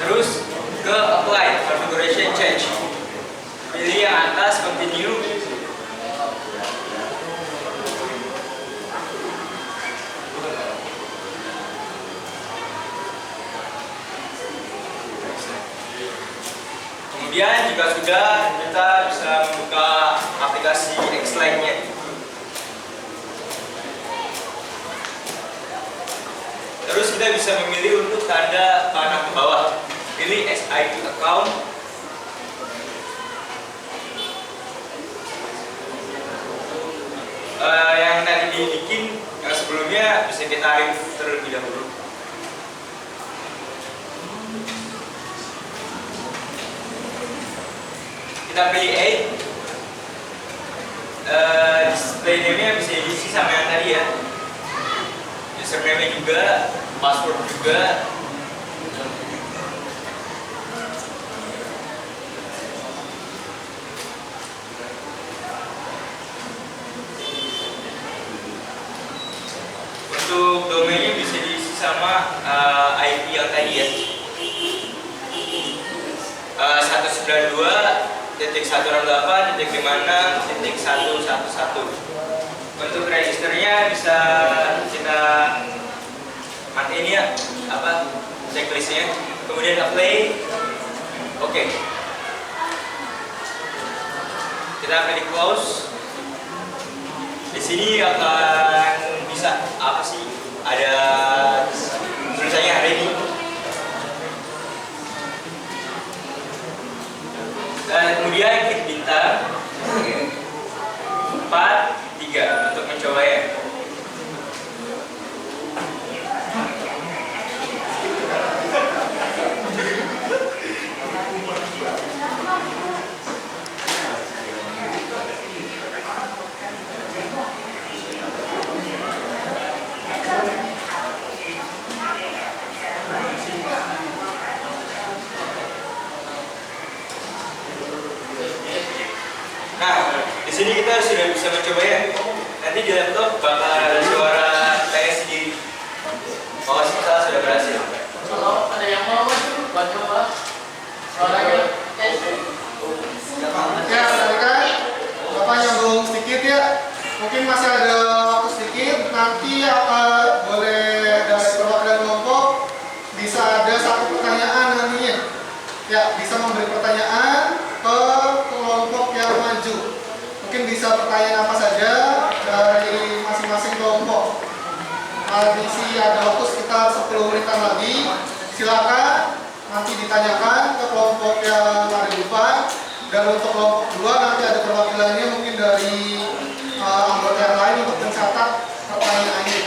Terus ke apply configuration change. Pilih yang atas continue. Kemudian jika sudah, kita bisa membuka aplikasi X-Line-nya. Terus kita bisa memilih untuk tanda panah ke bawah. Pilih SID account. Yang tadi dibikin, yang sebelumnya bisa kita tarik terlebih dahulu. Kita pilih 8. Display name-nya bisa diisi sama yang tadi ya. Username juga, password juga. Untuk domainnya bisa diisi sama IP yang tadi ya. 192.168.56.111. Untuk registernya bisa kita matiin ya, checklistnya. Kemudian apply. Oke. kita akan di close. Di sini akan bisa apa sih? Ada tulisannya ready. Dan kemudian klik bintang 4, 3 untuk mencoba ya. Nah, di sini kita sudah bisa mencoba ya. Nanti di laptop bakal ada suara saya sendiri. Oh, salah sudah berhasil. Kalau ada yang mau buat coba suaranya tes. Ya, silakan. Bapak nyambung sedikit ya. Mungkin masih ada waktu sedikit. Nanti boleh dari perwakilan kelompok bisa ada satu pertanyaan nantinya. Ya, bisa memberi pertanyaan ke kelompok yang maju. Mungkin bisa pertanyaan apa saja dari masing-masing kelompok. Misi ada waktu sekitar 10 menitan lagi. Silakan nanti ditanyakan ke kelompok yang ada di depan. Dan untuk kelompok kedua nanti ada perwakilannya mungkin dari anggota yang lain untuk mencatat pertanyaannya.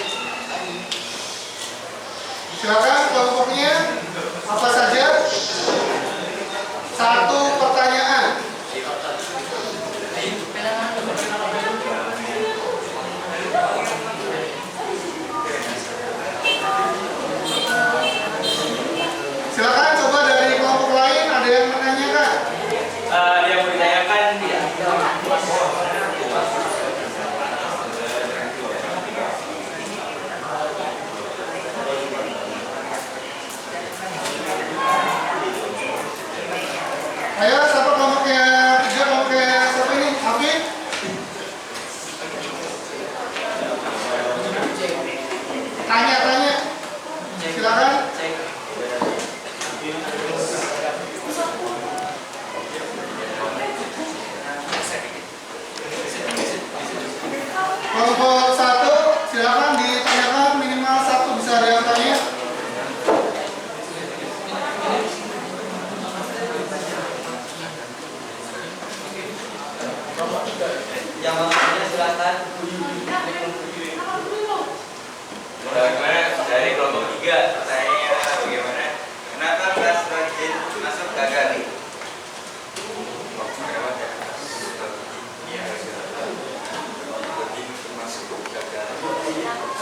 Silakan kelompoknya apa saja? Satu pertanyaan. Silakan coba dari kelompok lain ada yang menanyakan. Yang mau ditanyakan Ayo, siapa kelompoknya? Tiga kelompoknya siapa ini? Afif? Tanya. Silakan. Kelompok satu, silakan ditanyakan minimal satu bisa ada yang tanya. Yang mau tanya silakan. bagaimana dari kelompok 3 pertanyaannya bagaimana? Kenapa kelas rajin masuk gagal?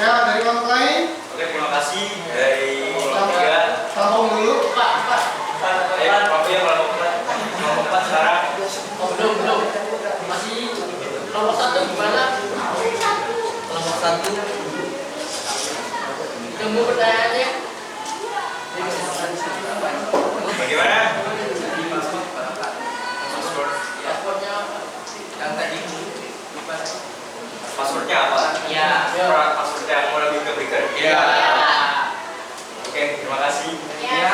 Ya, dari kelompok lain. Oke, terima kasih dari kelompok 3. Tampung dulu. Pak. Kelompok 4 sekarang. Oh, belum. Masih kelompok 1 gimana? Kelompok 1. Tunggu pertanyaannya. Bagaimana? Paspornya apa? Yang tadi. Passwordnya apa? Ya. Passwordnya mau lagi ke breaker? Ya. Oke, terima kasih. Ya.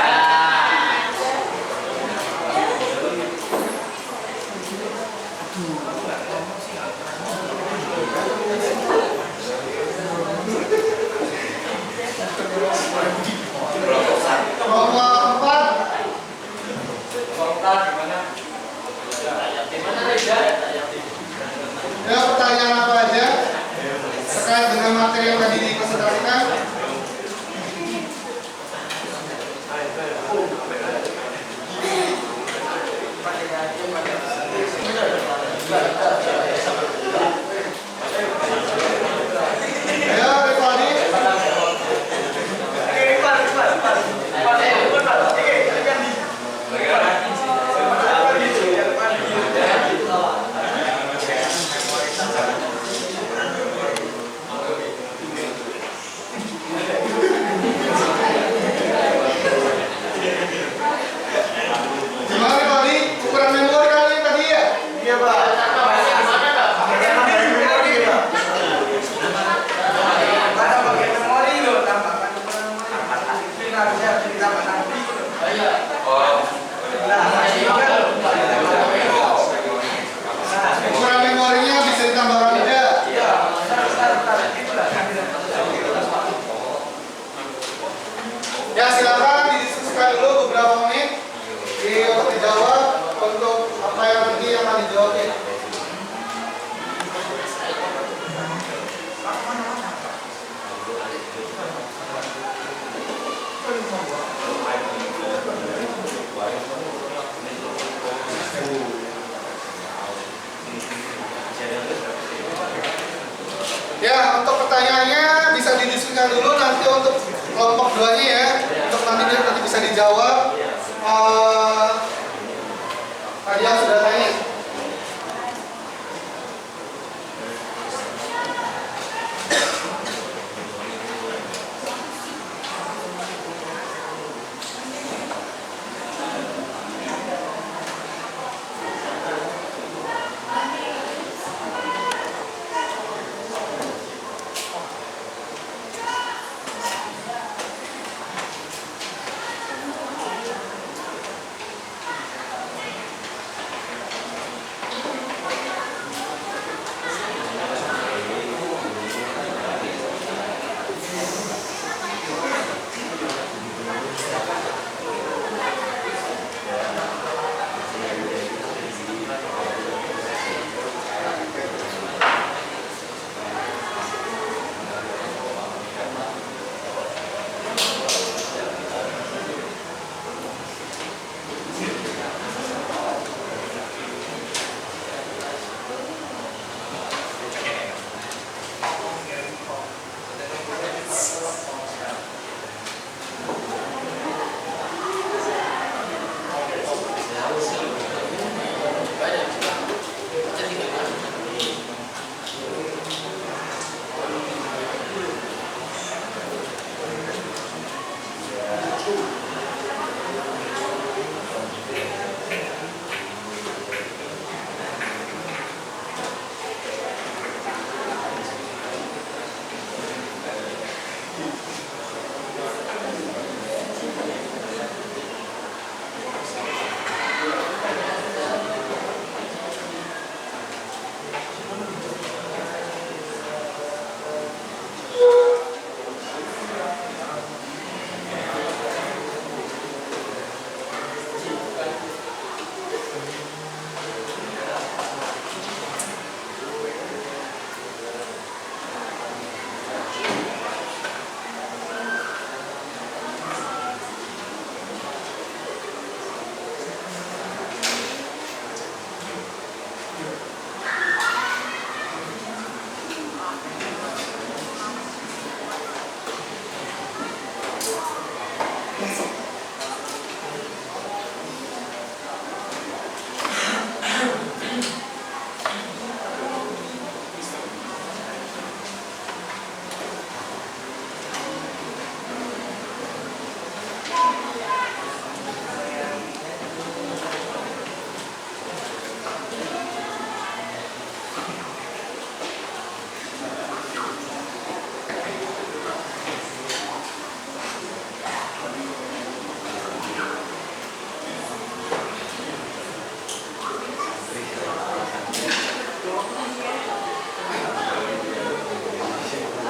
Kelompok 1. Kelompok 4. Gimana Reza? Ya, pertanyaan apa aja terkait dengan materi yang tadi dipresentasikan? Ayo, Rifani. diskusikan dulu nanti untuk kelompok 2-nya ya, untuk nanti bisa dijawab. Tadi yang sudah tanya.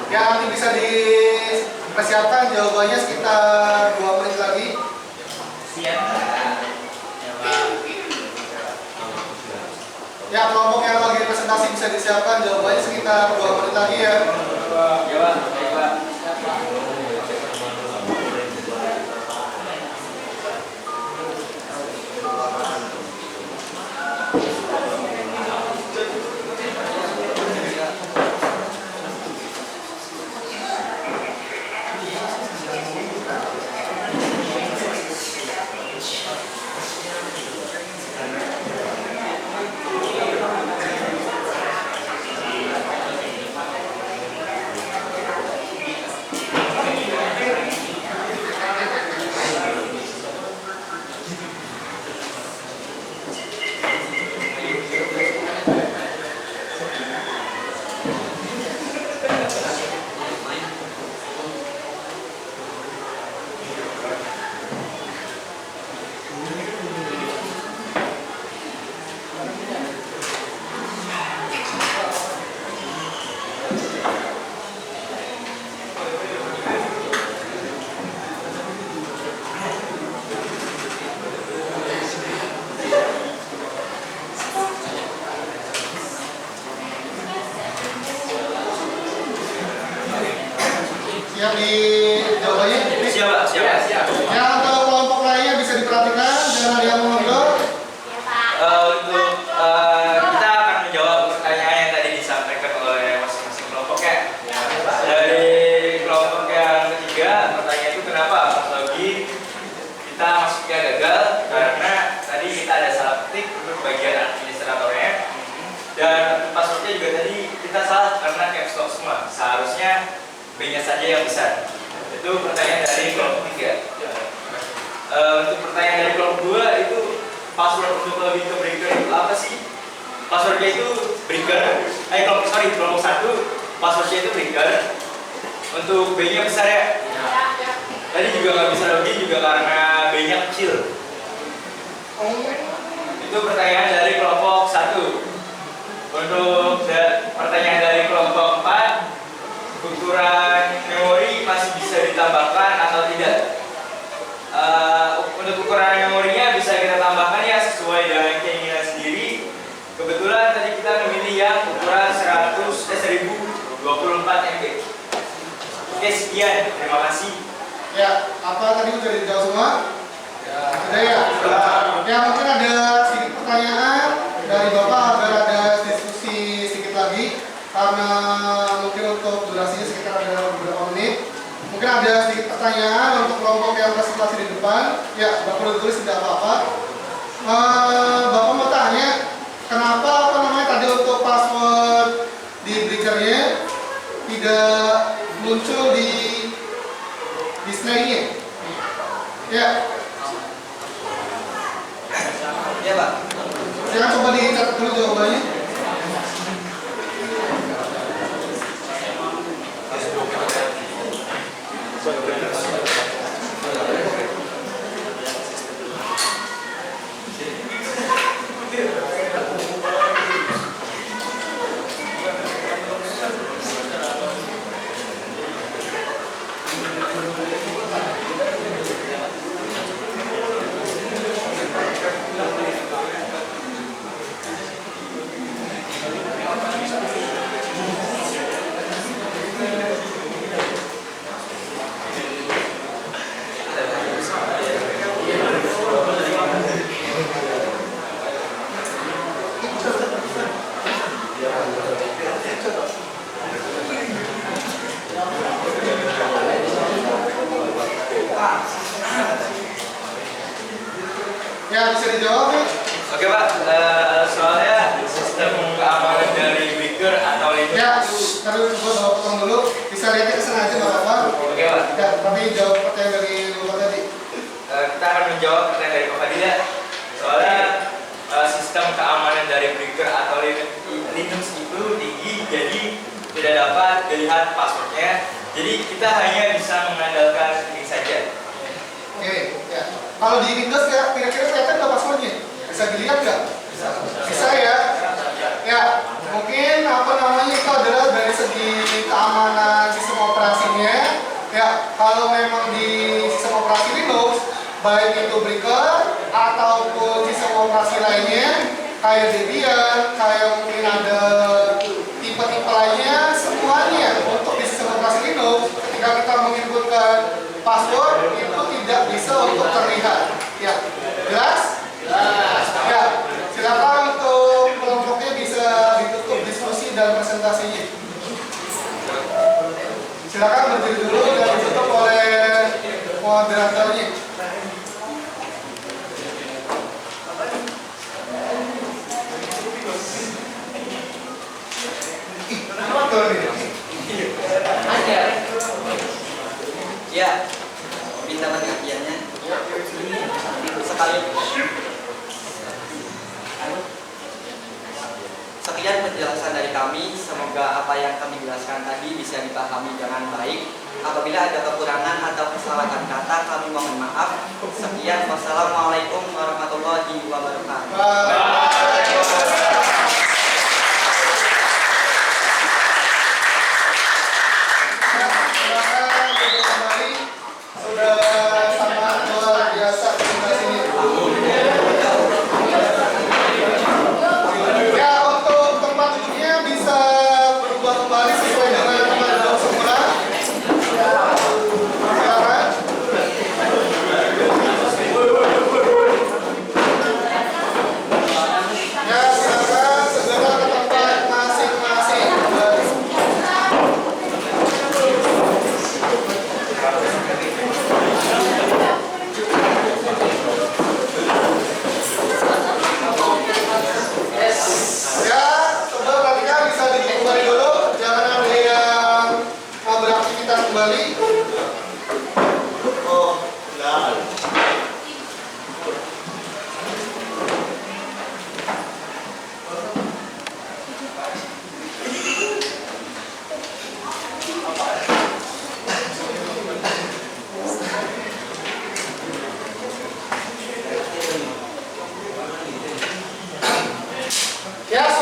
Ya, nanti bisa dipersiapkan jawabannya sekitar 2 menit lagi. Siap. Ya, kelompok yang lagi presentasi bisa disiapkan jawabannya sekitar 2 menit lagi ya. Ya Pak, baik Pak. Siap di jawabannya? Siap Pak, siap. Ya, untuk kelompok lainnya bisa diperhatikan, jangan ada yang mengontrol. Untuk kita akan menjawab pertanyaan yang tadi disampaikan oleh masing-masing kelompok ya. Dari kelompok bagian administratornya. Dan passwordnya juga tadi kita salah karena caps lock semua. Seharusnya B-nya saja yang besar. Itu pertanyaan dari kelompok 3. Untuk pertanyaan dari kelompok 2 itu password untuk lebih ke breaker itu apa sih? Passwordnya itu breaker. Kelompok 1 passwordnya itu breaker. Untuk B-nya besar ya. Tadi juga nggak bisa login juga karena B-nya kecil. Itu pertanyaan dari kelompok 1. Untuk pertanyaan dari kelompok 4, ukuran memori masih bisa ditambahkan atau tidak? Untuk ukuran memorinya bisa kita tambahkan ya sesuai dengan keinginan sendiri. Kebetulan tadi kita memilih yang ukuran 1024 MB. Oke, sekian. Terima kasih. Ya, apa tadi udah dijawab semua? Sudah ya? Ya, mungkin ada sedikit pertanyaan dari Bapak agar ada diskusi sedikit lagi karena mungkin untuk durasinya sekitar ada beberapa menit. Mungkin ada sedikit pertanyaan untuk kelompok yang presentasi di depan. Ya, Bapak boleh tulis tidak apa-apa. Bapak mau tanya, kenapa tadi untuk password di breakernya tidak muncul di display-nya? Ya. Ya Pak. Silakan coba dicatat dulu jawabannya. Ya, bisa dijawab ya? Oke Pak, soalnya sistem keamanan dari breaker atau Linux. Ya, terus Bapak potong dulu. Bisa lihatnya ke sana aja Bapak. Oke Pak. Ya, tapi jawab pertanyaan dari Bapak tadi. Kita akan menjawab pertanyaan dari Pak Fadila. Soalnya sistem keamanan dari breaker atau Linux itu tinggi, jadi tidak dapat dilihat passwordnya. Jadi kita hanya bisa mengandalkan link saja. Oke, ya. Kalau di Windows ya, kira-kira kelihatan nggak passwordnya? Bisa dilihat nggak? Bisa ya? Ya, mungkin itu adalah dari segi keamanan sistem operasinya. Ya, kalau memang di sistem operasi Linux, baik itu breaker ataupun sistem operasi lainnya, kayak Debian, kayak mungkin ada tipe-tipe lainnya, semuanya untuk di sistem operasi Linux, ketika kita menginputkan password itu tidak bisa untuk terlihat. Ya, jelas? Ya, silakan untuk kelompoknya bisa ditutup diskusi dan presentasinya. Silakan berdiri dulu dan ditutup oleh moderatornya. Ya, minta perhatiannya. Sekian penjelasan dari kami. Semoga apa yang kami jelaskan tadi bisa dipahami dengan baik. Apabila ada kekurangan atau kesalahan kata, kami mohon maaf. Sekian, wassalamualaikum warahmatullahi wabarakatuh.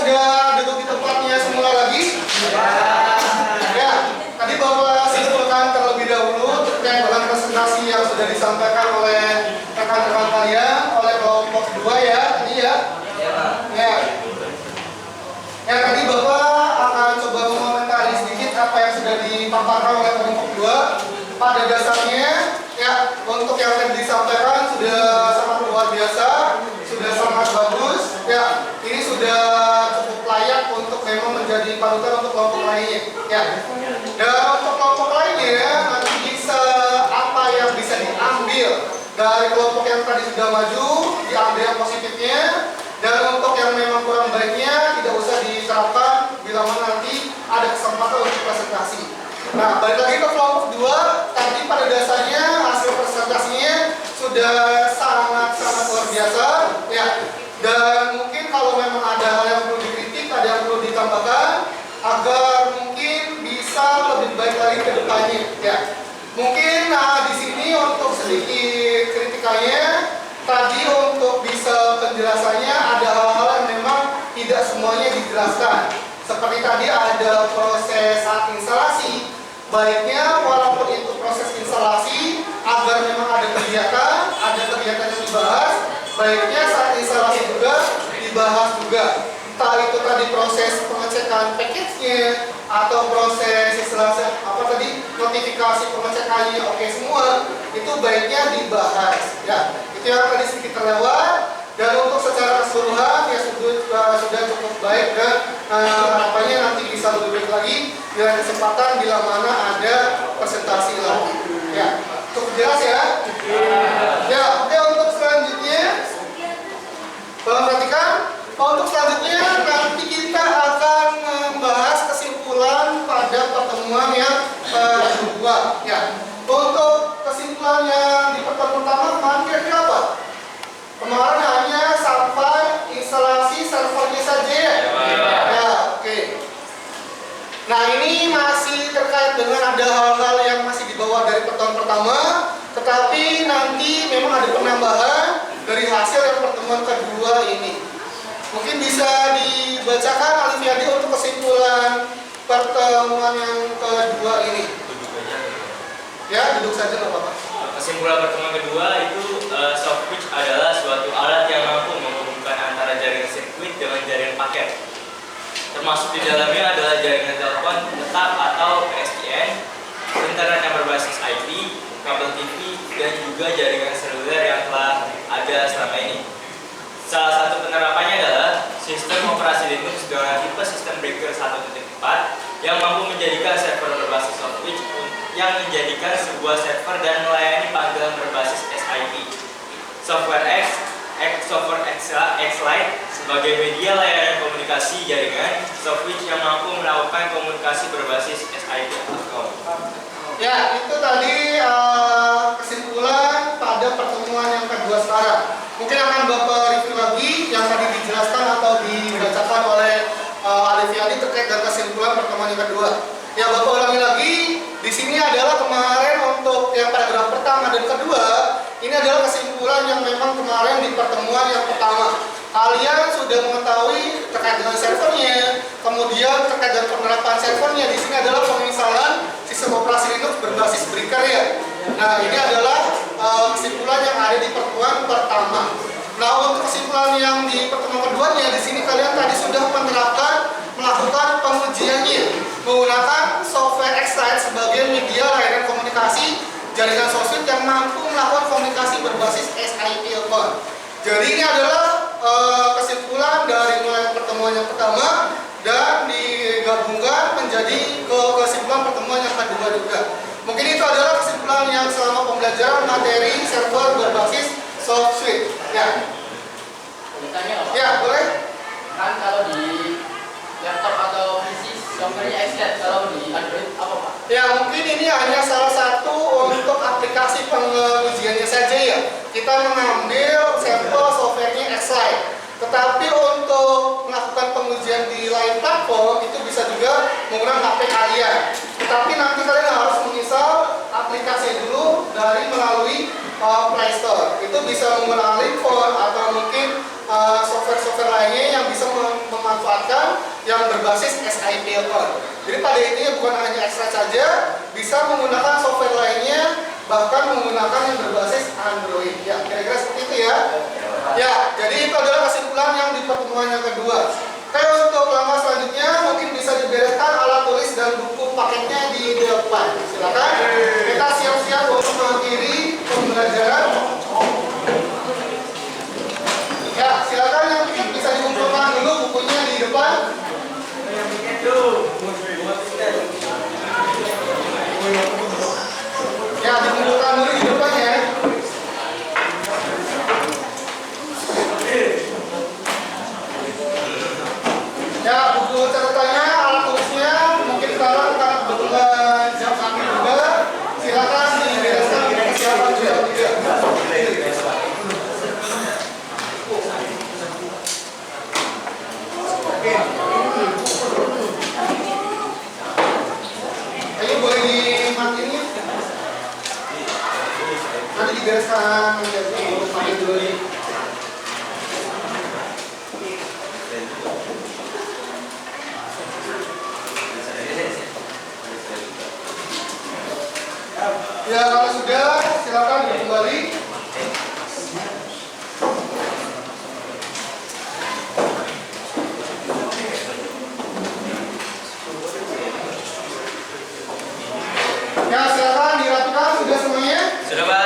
sudah duduk di tempatnya semula lagi? Ya, tadi Bapak simpulkan terlebih dahulu terkait dengan presentasi yang sudah disampaikan oleh rekan-rekan kalian oleh kelompok 2 ya, tadi ya. Ya. Ya, tadi Bapak akan coba mengomentari sedikit apa yang sudah dipaparkan oleh kelompok 2. Pada dasarnya, ya, untuk yang tadi disampaikan sudah sangat luar biasa, sudah sangat bagus. Ya, ini sudah cukup layak untuk memang menjadi panutan untuk kelompok lainnya. Ya. Dan untuk kelompok lainnya nanti bisa apa yang bisa diambil dari kelompok yang tadi sudah maju, diambil yang positifnya. Dan untuk yang memang kurang baiknya tidak usah diterapkan bila mana nanti ada kesempatan untuk presentasi. Nah, balik lagi ke kelompok 2, tadi pada dasarnya hasil presentasinya sudah sangat-sangat luar biasa, ya. Dan mungkin kalau memang ada hal yang perlu dikritik, ada yang perlu ditambahkan agar mungkin bisa lebih baik lagi ke depannya, ya. Mungkin di sini untuk sedikit kritikannya, tadi untuk bisa penjelasannya ada hal-hal yang memang tidak semuanya dijelaskan. Seperti tadi ada proses saat instalasi, baiknya walaupun itu proses instalasi agar memang ada kegiatan yang dibahas, baiknya saat instalasi juga dibahas juga. Entah itu tadi proses pengecekan package-nya atau proses instalasi notifikasi pengecekannya oke semua, itu baiknya dibahas, ya. Itu yang tadi sedikit terlewat. Dan untuk secara keseluruhan ya sudah cukup baik dan harapannya nanti bisa lebih baik lagi bila kesempatan bila mana ada presentasi lagi. Ya, cukup jelas ya. Ya, oke, untuk selanjutnya tolong perhatikan. Untuk selanjutnya nanti kita akan membahas kesimpulan pada pertemuan yang kedua. Ya, untuk kesimpulan yang di pertemuan pertama kemarin kira-kira apa? Kemarin hanya sampai instalasi servernya saja ya? Ya, oke. Nah, ini masih terkait dengan ada hal-hal yang masih dibawa dari pertemuan pertama, tetapi nanti memang ada penambahan dari hasil yang pertemuan kedua ini. Mungkin bisa dibacakan Alifiadi untuk kesimpulan pertemuan yang kedua ini. Ya, duduk saja nggak apa-apa. Kesimpulan pertemuan kedua itu softwitch adalah suatu alat yang mampu menghubungkan antara jaringan sirkuit dengan jaringan paket. Termasuk di dalamnya adalah jaringan telepon tetap atau PSTN, internet yang berbasis IP, kabel TV, dan juga jaringan seluler yang telah ada selama ini. Salah satu penerapannya adalah sistem operasi Linux dengan tipe sistem breaker 1.4 yang mampu menjadikan server berbasis softwitch yang menjadikan sebuah server dan melayani panggilan berbasis SIP. Software X-Lite sebagai media layanan komunikasi jaringan softwitch yang mampu melakukan komunikasi berbasis SIP. Ya, itu tadi kesimpulan pada pertemuan yang kedua sekarang. Mungkin akan Bapak review lagi yang tadi dijelaskan atau dibacakan oleh Alifiadi terkait dengan kesimpulan pertemuan yang kedua. Ya, Bapak ulangi lagi. Di sini adalah kemarin untuk yang paragraf pertama dan kedua, ini adalah kesimpulan yang memang kemarin di pertemuan yang pertama. Kalian sudah mengetahui terkait dengan servernya, kemudian terkait dengan penerapan servernya. Di sini adalah penginstalan sistem operasi Linux berbasis breaker ya. Nah, ini adalah kesimpulan yang ada di pertemuan pertama. Nah, untuk kesimpulan yang di pertemuan keduanya, di sini kalian tadi sudah melakukan pengujiannya menggunakan software X-Lite sebagai media layanan komunikasi jaringan software yang mampu melakukan komunikasi berbasis SIP telepon. Jadi ini adalah kesimpulan dari mulai pertemuan yang pertama dan digabungkan menjadi kesimpulan pertemuan yang kedua juga. Mungkin itu adalah kesimpulan yang selama pembelajaran materi server berbasis software. Ya. Ditanya apa? Ya, boleh. Kan kalau di laptop atau PC softwarenya X-Lite, kalau di Android apa Pak? Ya, mungkin ini hanya salah satu untuk aplikasi pengujiannya saja ya. Kita mengambil sampel softwarenya X-Lite. Tetapi untuk melakukan pengujian di lain platform itu bisa juga menggunakan HP kalian. Tetapi nanti kalian harus menginstal aplikasi dulu dari melalui Play Store. Itu bisa menggunakan Linphone atau mungkin software-software lainnya yang bisa memanfaatkan yang berbasis SIPLCon. Jadi pada intinya bukan hanya Extract saja, bisa menggunakan software lainnya, bahkan menggunakan yang berbasis Android. Ya, kira-kira seperti itu ya. Ya, jadi itu adalah kesimpulan yang di pertemuan yang kedua. Oke, untuk langkah selanjutnya mungkin bisa dibereskan alat tulis dan buku paketnya di depan. Silakan. Kita siap-siap untuk mengakhiri pembelajaran. Ya, silakan yang bisa dikumpulkan dulu bukunya di depan. Ya, dikumpulkan dulu di depan ya. Ya, buku catatannya, alat tulisnya, mungkin sekarang karena kebetulan jam kami juga, silakan dibereskan untuk persiapan jam 3. Ayo boleh dimatiin ya. Nanti dibereskan untuk pakai dulu nih. Ya, kalau sudah silakan kembali. Ya, silakan dirapikan sudah semuanya. Sudah, Pak.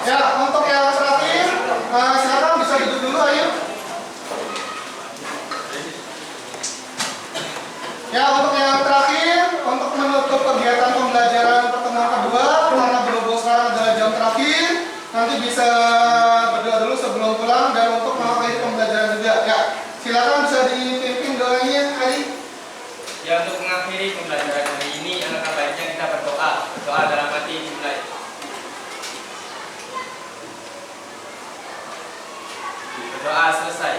Ya, untuk yang terakhir, silakan bisa duduk dulu, ayo. Ya, untuk yang terakhir, untuk menutup kegiatan pembelajaran pertemuan kedua, karena berhubung sekarang adalah jam terakhir, nanti bisa berdoa dulu sebelum pulang dan untuk mengakhiri pembelajaran juga. Ya, silakan bisa dipimpin doanya, Ali. Ya, untuk mengakhiri pembelajaran hari ini, alangkah baiknya kita berdoa. Doa dalam hati dimulai. Berdoa selesai.